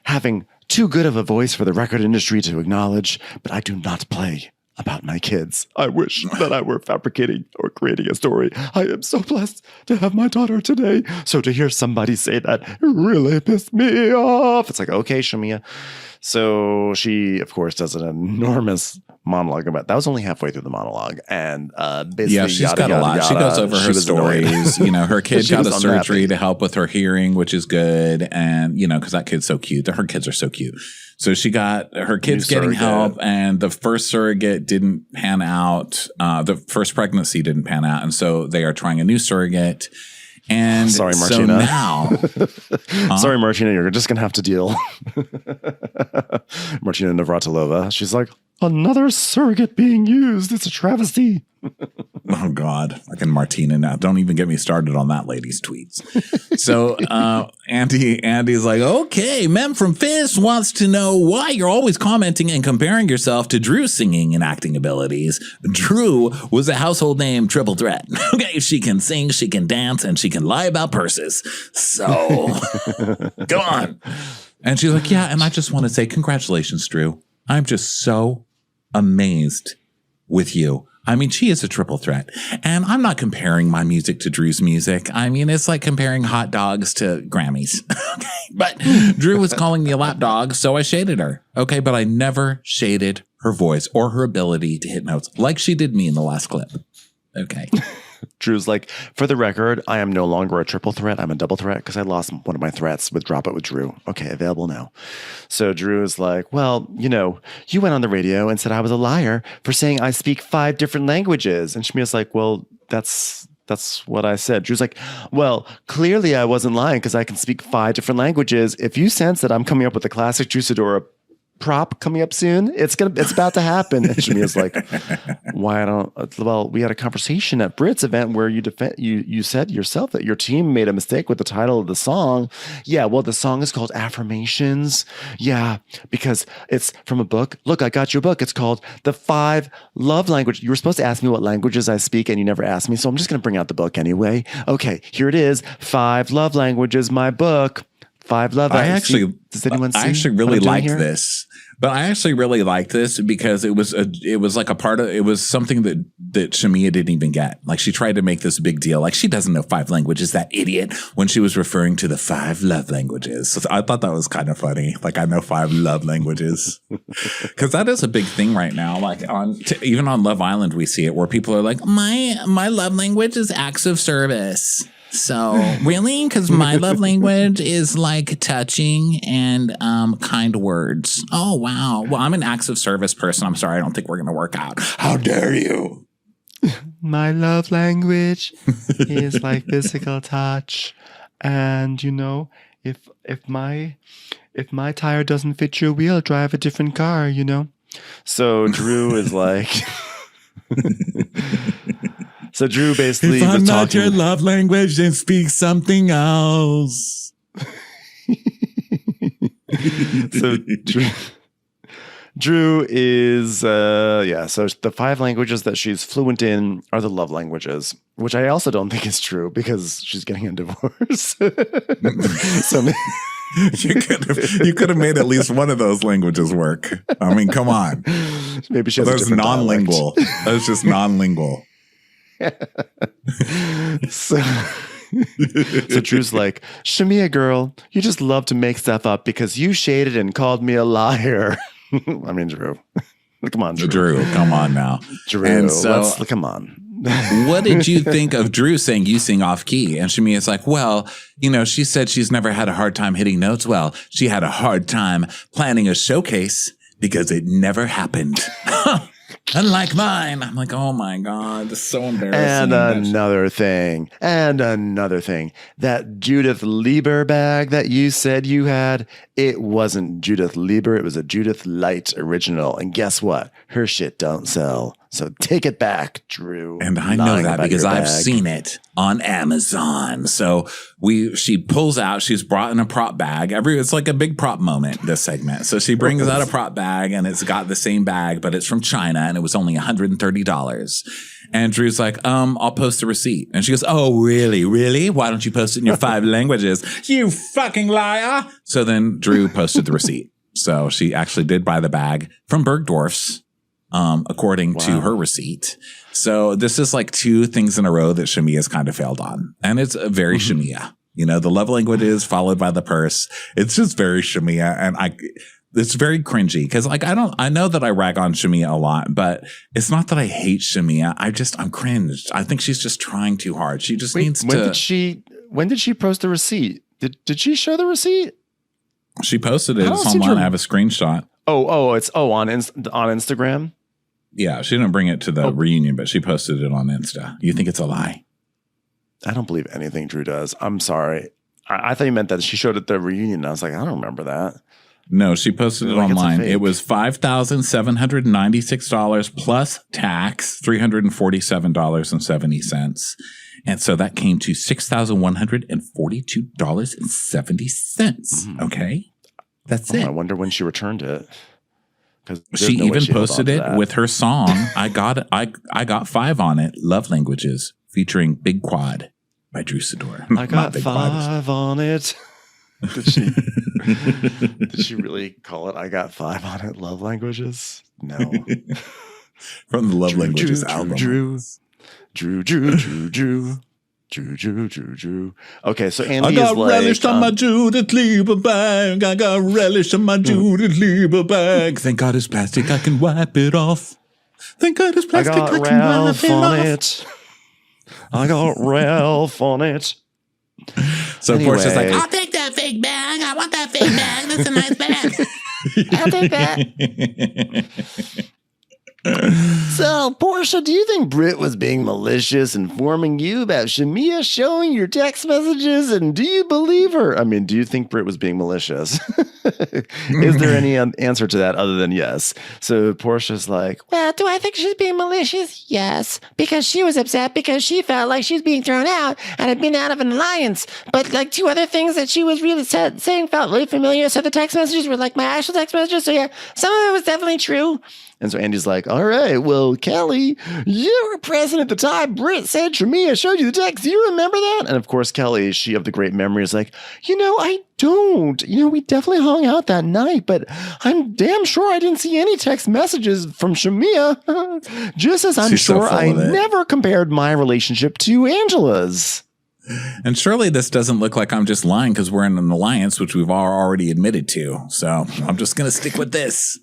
having too good of a voice for the record industry to acknowledge, but I do not play about my kids. I wish that I were fabricating or creating a story. I am so blessed to have my daughter today. So to hear somebody say that really pissed me off. It's like, okay, Shamia. So she, of course, does an enormous monologue about that. Was only halfway through the monologue, and basically, she's got a lot. She goes over her stories. Her kid got a surgery to help with her hearing, which is good, and because that kid's so cute. Her kids are so cute. So she got her kids getting help, and the first surrogate didn't pan out. The first pregnancy didn't pan out, and so they are trying a new surrogate. And sorry, Martina. So now, sorry, Martina, you're just gonna have to deal. Martina Navratilova. She's like, another surrogate being used. It's a travesty. Oh God, fucking Martina now. Don't even get me started on that lady's tweets. So Andy's like, okay, Mem from Fist wants to know why you're always commenting and comparing yourself to Drew's singing and acting abilities. Drew was a household name triple threat. Okay, she can sing, she can dance, and she can lie about purses. So go on. And she's like, yeah, and I just want to say congratulations, Drew. I'm just so amazed with you. I mean, she is a triple threat. And I'm not comparing my music to Drew's music. I mean, it's like comparing hot dogs to Grammys. Okay. But Drew was calling me a lap dog, so I shaded her. Okay. But I never shaded her voice or her ability to hit notes like she did me in the last clip. Okay. Drew's like, for the record, I am no longer a triple threat. I'm a double threat because I lost one of my threats with Drop It with Drew. Okay, available now. So Drew is like, well, you went on the radio and said I was a liar for saying I speak 5 different languages. And Shamia's like, well, that's what I said. Drew's like, well, clearly I wasn't lying because I can speak 5 different languages. If you sense that I'm coming up with a classic Drew Sidora prop coming up soon, it's about to happen. And Shamia's like, we had a conversation at Brit's event where you said yourself that your team made a mistake with the title of the song. Yeah, well, the song is called Affirmations. Yeah, because it's from a book. Look, I got you a book. It's called The 5 Love Languages. You were supposed to ask me what languages I speak and you never asked me, so I'm just going to bring out the book anyway. Okay, here it is. 5 Love Languages, my book. 5 Love Languages. Does anyone see? I actually really liked this. But I actually really liked this because it was like a part of, it was something that Shamia didn't even get. Like she tried to make this big deal. Like she doesn't know 5 languages, that idiot, when she was referring to the 5 love languages. So I thought that was kind of funny. Like I know 5 love languages. Because that is a big thing right now. Like even on Love Island, we see it where people are like, my love language is acts of service. So really, because my love language is like touching and kind words. Oh, wow. Well, I'm an acts of service person. I'm sorry. I don't think we're going to work out. How dare you? My love language is like physical touch. And, if my tire doesn't fit your wheel, drive a different car, So Drew is like... So Drew basically if I'm not your love language, then speak something else. So Drew is, so the 5 languages that she's fluent in are the love languages, which I also don't think is true because she's getting a divorce. So you could have made at least one of those languages work. I mean, come on. Maybe she has That's non-lingual. That's just non-lingual. So Drew's like, Shamia girl, you just love to make stuff up because you shaded and called me a liar. I mean, Drew. Come on, Drew. Drew, come on now. Drew, and so, come on. What did you think of Drew saying you sing off key? And Shamia's like, well, she said she's never had a hard time hitting notes. Well, she had a hard time planning a showcase because it never happened. Unlike mine. I'm like, oh my God, this is so embarrassing. And another thing. That Judith Lieber bag that you said you had, it wasn't Judith Lieber. It was a Judith Light original. And guess what? Her shit don't sell. So take it back, Drew. And I know that because I've seen it on Amazon. So she pulls out, she's brought in a prop bag. It's like a big prop moment, this segment. So she brings out a prop bag and it's got the same bag, but it's from China and it was only $130. And Drew's like, I'll post a receipt. And she goes, oh, really? Really? Why don't you post it in your 5 languages? You fucking liar. So then Drew posted the receipt. So she actually did buy the bag from Bergdorf's. According to her receipt. So this is like 2 things in a row that Shamia's kind of failed on. And it's very Shamia. The love language is followed by the purse. It's just very Shamia. And it's very cringy because I know that I rag on Shamia a lot, but it's not that I hate Shamia. I'm cringed. I think she's just trying too hard. She just needs to. When did she post the receipt? Did she show the receipt? She posted it. It's online. I have a screenshot. It's on Instagram. Yeah, she didn't bring it to the reunion, but she posted it on Insta. You think it's a lie? I don't believe anything Drew does. I'm sorry. I thought you meant that she showed it at the reunion. And I was like, I don't remember that. No, she posted it online. It was $5,796 plus tax, $347.70. And so that came to $6,142.70. Okay. That's it. I wonder when she returned it. She even posted it with her song. I got 5 on it. Love Languages featuring Big Quad by Drew Sidor. I got 5 on it. Did she really call it? I got 5 on it. Love Languages? No. From the Love Languages album. Drew. Okay, so Andy is like, I got relish on my Judith Lieber bag. I got relish on my Judith Lieber bag. Thank God it's plastic. I can wipe it off. Thank God it's plastic. I can Ralph on it. I got Ralph on it. So Portia's like, I'll take that fake bag. I want that fake bag. That's a nice bag. I'll take that. So, Portia, do you think Britt was being malicious, informing you about Shamia showing your text messages? And do you believe her? I mean, do you think Britt was being malicious? Is there any answer to that other than yes? So Portia's like, well, do I think she's being malicious? Yes, because she was upset because she felt like she was being thrown out and had been out of an alliance. But like 2 other things that she was really saying felt really familiar. So the text messages were like my actual text messages. So yeah, some of it was definitely true. And so Andy's like, all right, well, Kelly, you were present at the time Britt said Shamia showed you the text. Do you remember that? And of course, Kelly, she of the great memory, is like, I don't. We definitely hung out that night, but I'm damn sure I didn't see any text messages from Shamia. Just as I'm sure I never compared my relationship to Angela's. And surely this doesn't look like I'm just lying because we're in an alliance, which we've already admitted to. So I'm just going to stick with this.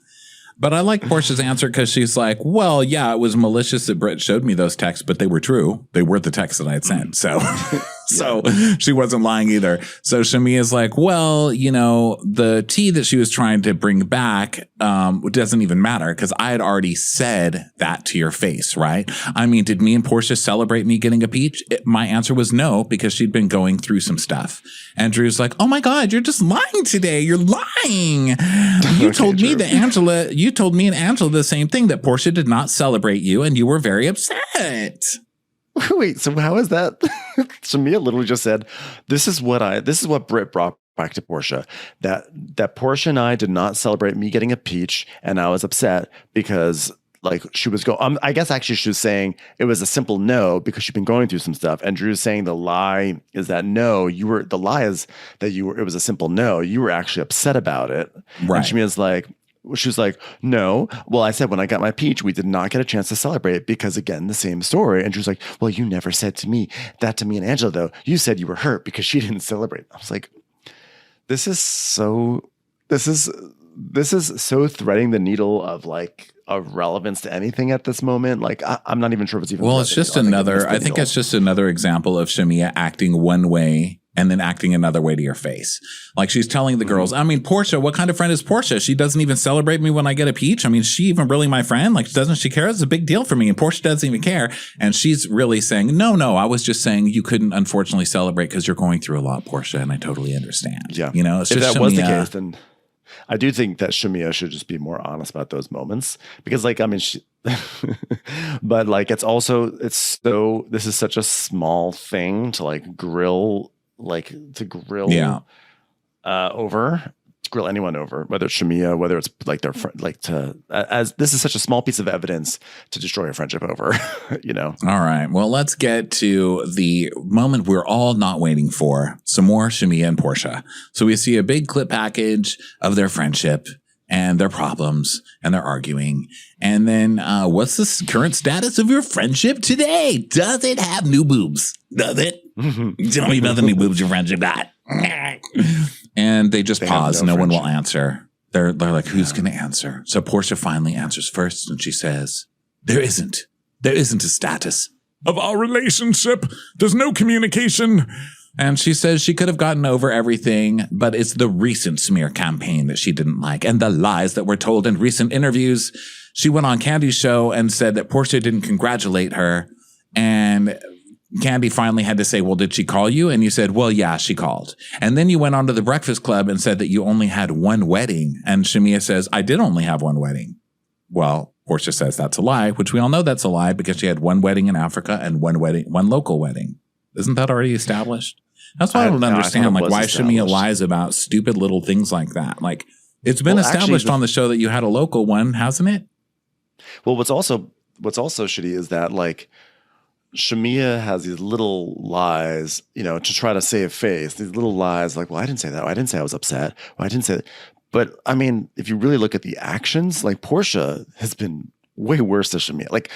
But I like Portia's answer because she's like, well, yeah, it was malicious that Britt showed me those texts, but they were true. They were the texts that I had sent. So, so she wasn't lying either. So Shamia's like, well, the tea that she was trying to bring back doesn't even matter because I had already said that to your face, right? I mean, did me and Portia celebrate me getting a peach? My answer was no, because she'd been going through some stuff. And Drew's like, oh my God, you're just lying today. You're lying. You told me that you told me and Angela the same thing, that Portia did not celebrate you and you were very upset. Wait, so how is that? Shamia literally just said, this is what Britt brought back to Portia, that Portia and I did not celebrate me getting a peach, and I was upset because she was I guess actually she was saying it was a simple no because she'd been going through some stuff. And Drew's saying the lie is that it was a simple no. You were actually upset about it. Right. And Shamia's like, She was like, no. Well, I said when I got my peach, we did not get a chance to celebrate because, again, the same story. And she was like, well, you never said to me and Angela, though. You said you were hurt because she didn't celebrate. I was like, this is so threading the needle of like of relevance to anything at this moment. Like, I'm not even sure if it's even. Well, it's just I think it's just another example of Shamia acting one way and then acting another way to your face. Like she's telling the girls, I mean, Portia, what kind of friend is Portia? She doesn't even celebrate me when I get a peach. I mean, is she even really my friend? Like, doesn't she care? It's a big deal for me. And Portia doesn't even care. And she's really saying, no, I was just saying you couldn't unfortunately celebrate because you're going through a lot, Portia. And I totally understand. Yeah. You know, it's if just that Shamia. Was the case, then I do think that Shamia should just be more honest about those moments because, like, I mean, but like, this is such a small thing to like grill anyone over, whether it's Shamia, whether it's like their friend, as this is such a small piece of evidence to destroy a friendship over, you know? All right. Well, let's get to the moment we're all not waiting for. Some more Shamia and Portia. So we see a big clip package of their friendship and their problems and they're arguing. And then what's the current status of your friendship today? Does it have new boobs? Does it? Tell me about the new boobs your friendship got. And they just pause. No one will answer. They're like, who's going to answer? So Portia finally answers first and she says, there isn't a status of our relationship. There's no communication. And she says she could have gotten over everything, but it's the recent smear campaign that she didn't like and the lies that were told in recent interviews. She went on Candy's show and said that Portia didn't congratulate her. And Candy finally had to say, well, did she call you? And you said, well, yeah, she called. And then you went on to the Breakfast Club and said that you only had one wedding. And Shamia says, I did only have one wedding. Well, Portia says that's a lie, which we all know that's a lie because she had one wedding in Africa and one local wedding. Isn't that already established? That's why I don't understand why Shamia lies about stupid little things like that. Like it's been established on the show that you had a local one, hasn't it? Well, what's also shitty is that like Shamia has these little lies, you know, to try to save face. These little lies like, well, I didn't say that. I didn't say I was upset. Well, I didn't say that. But I mean, if you really look at the actions, like Portia has been way worse than Shamia. Like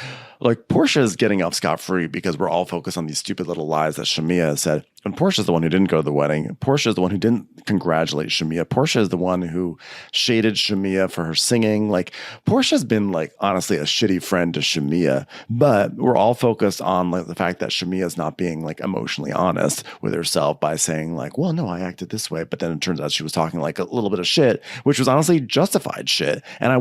Portia is getting off scot-free because we're all focused on these stupid little lies that Shamia said. And Portia's the one who didn't go to the wedding. Portia is the one who didn't congratulate Shamia. Portia is the one who shaded Shamia for her singing. Like Portia's been like honestly a shitty friend to Shamia, but we're all focused on like the fact that Shamia is not being like emotionally honest with herself by saying like, well, no, I acted this way. But then it turns out she was talking like a little bit of shit, which was honestly justified shit. And I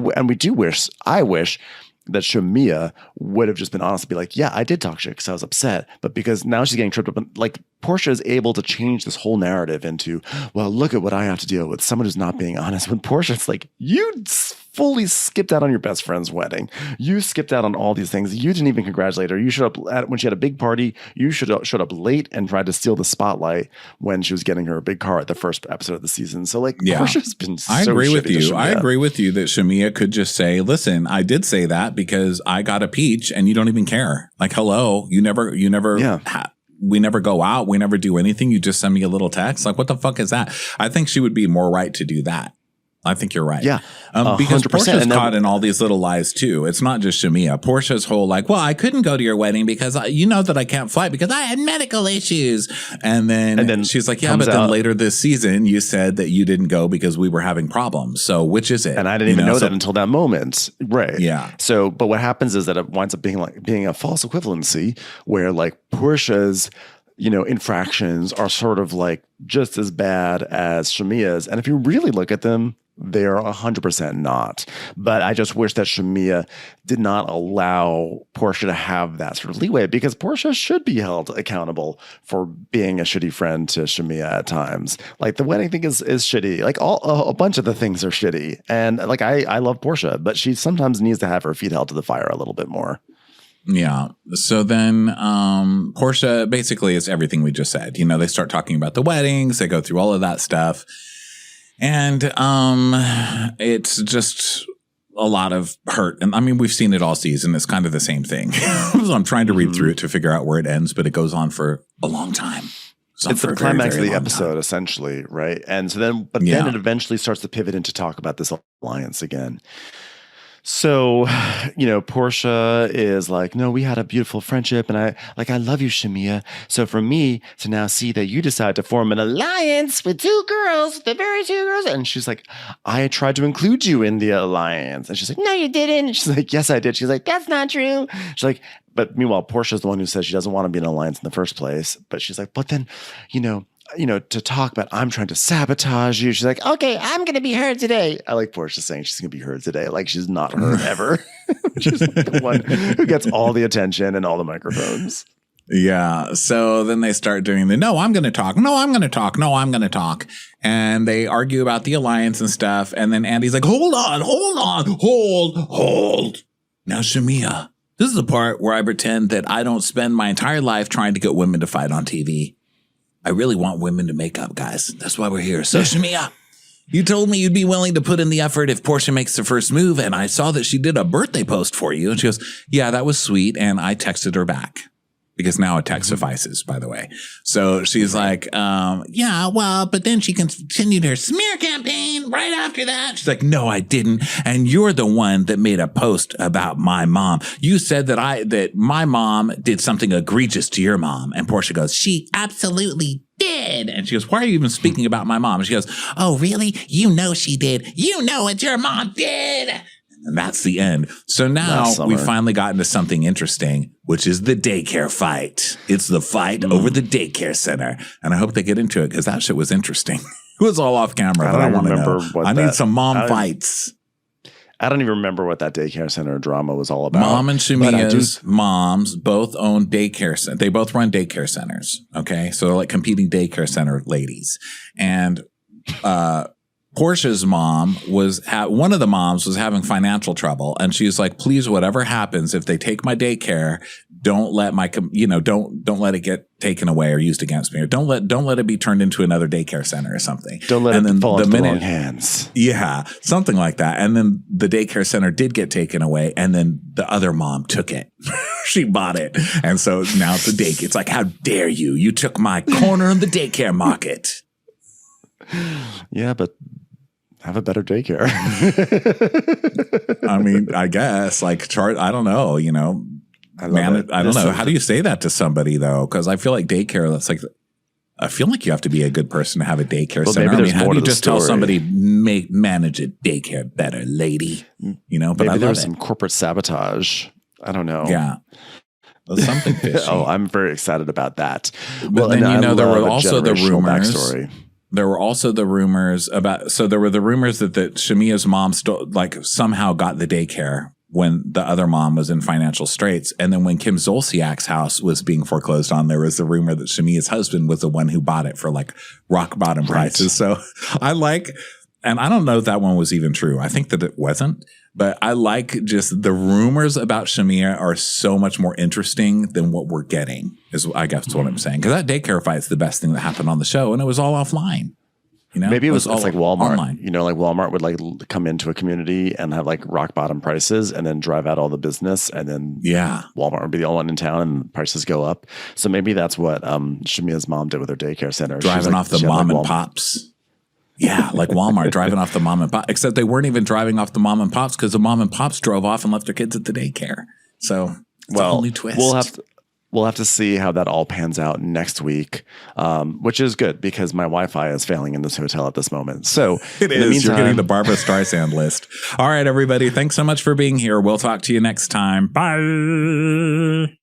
wish that Shamia would have just been honest and be like, yeah, I did talk shit because I was upset. But because now she's getting tripped up, and like Portia is able to change this whole narrative into, well, look at what I have to deal with. Someone who's not being honest. When Portia's like, you fully skipped out on your best friend's wedding. You skipped out on all these things. You didn't even congratulate her. You showed up when she had a big party. You showed up late and tried to steal the spotlight when she was getting her a big car at the first episode of the season. So like, Portia's been so I agree with you. Shamia. I agree with you that Shamia could just say, listen, I did say that because I got a peach and you don't even care. Like, hello, we never go out. We never do anything. You just send me a little text. Like, what the fuck is that? I think she would be more right to do that. I think you're right. Yeah. Because Portia's caught in all these little lies too. It's not just Shamia. Portia's whole like, well, I couldn't go to your wedding because you know that I can't fly because I had medical issues. And then she's like, yeah, but then later this season you said that you didn't go because we were having problems. So which is it? And I didn't even know that until that moment. Right. Yeah. So, but what happens is that it winds up being a false equivalency where like Portia's, you know, infractions are sort of like just as bad as Shamia's. And if you really look at them, they are 100% not. But I just wish that Shamia did not allow Portia to have that sort of leeway because Portia should be held accountable for being a shitty friend to Shamia at times. Like the wedding thing is shitty. Like a bunch of the things are shitty. And like I love Portia, but she sometimes needs to have her feet held to the fire a little bit more. Yeah. So then Portia basically is everything we just said. You know, they start talking about the weddings. They go through all of that stuff. And it's just a lot of hurt. And I mean, we've seen it all season. It's kind of the same thing. So I'm trying to read through it to figure out where it ends, but it goes on for a long time. It's the climax of the episode, essentially, right? And so then, then it eventually starts to pivot into talk about this alliance again. So, Portia is like, no, we had a beautiful friendship, and I love you, Shamia. So for me to now see that you decide to form an alliance with two girls, the very two girls, and she's like, I tried to include you in the alliance. And she's like, no, you didn't. And she's like, yes, I did. She's like, that's not true. She's like, but meanwhile, Portia's the one who says she doesn't want to be in an alliance in the first place. But she's like, but then, to talk about, I'm trying to sabotage you. She's like, okay, I'm going to be heard today. I like Portia saying she's going to be heard today. Like she's not heard ever. She's like the one who gets all the attention and all the microphones. Yeah. So then they start doing no, I'm going to talk. No, I'm going to talk. No, I'm going to talk. And they argue about the alliance and stuff. And then Andy's like, hold on. Now, Shamia, this is the part where I pretend that I don't spend my entire life trying to get women to fight on TV. I really want women to make up, guys. That's why we're here. So, Shamia, you told me you'd be willing to put in the effort if Portia makes the first move, and I saw that she did a birthday post for you. And she goes, yeah, that was sweet, and I texted her back. Because now a text suffices, by the way. So she's like, yeah, well, but then she continued her smear campaign right after that. She's like, no, I didn't. And you're the one that made a post about my mom. You said that my mom did something egregious to your mom. And Portia goes, she absolutely did. And she goes, why are you even speaking about my mom? And she goes, oh, really? You know she did. You know what your mom did. And that's the end. So now we finally got into something interesting, which is the daycare fight. It's the fight over the daycare center. And I hope they get into it because that shit was interesting. It was all off camera, but I want to know. I need some mom fights. I don't even remember what that daycare center drama was all about. Mom and Shamia's moms both own daycare centers. They both run daycare centers. Okay. So they're like competing daycare center ladies. And, Portia's mom one of the moms was having financial trouble, and she's like, please, whatever happens, if they take my daycare, don't let don't let it get taken away or used against me, or don't let it be turned into another daycare center or something. Don't let it fall into the wrong hands. Yeah, something like that. And then the daycare center did get taken away, and then the other mom took it. She bought it. And so now it's a daycare. It's like, how dare you? You took my corner in the daycare market. Yeah, but have a better daycare. I mean, I guess I don't know, I don't know. How do you say that to somebody though? Because I feel like daycare, I feel like you have to be a good person to have a daycare center. I mean, how do you just tell somebody manage a daycare better, lady? But maybe there's some corporate sabotage. I don't know. Yeah. Something fishy. Oh, I'm very excited about that. But then, there were also the rumors. Backstory. There were also the rumors that Shamia's mom somehow got the daycare when the other mom was in financial straits. And then when Kim Zolciak's house was being foreclosed on, there was the rumor that Shamia's husband was the one who bought it for like rock bottom prices. So and I don't know if that one was even true. I think that it wasn't, but I like just the rumors about Shamia are so much more interesting than what we're getting, is I guess what I'm saying. Because that daycare fight is the best thing that happened on the show, and it was all offline. Maybe it was all like Walmart. Online. Like Walmart would like come into a community and have like rock bottom prices, and then drive out all the business, and then Walmart would be the only one in town, and prices go up. So maybe that's what Shamia's mom did with her daycare center, driving off the mom and pops. Yeah, like Walmart driving off the mom and pop. Except they weren't even driving off the mom and pops because the mom and pops drove off and left their kids at the daycare. So it's a whole new twist. We'll have to see how that all pans out next week, which is good because my Wi-Fi is failing in this hotel at this moment. So it is. You're getting the Barbara Streisand list. All right, everybody. Thanks so much for being here. We'll talk to you next time. Bye.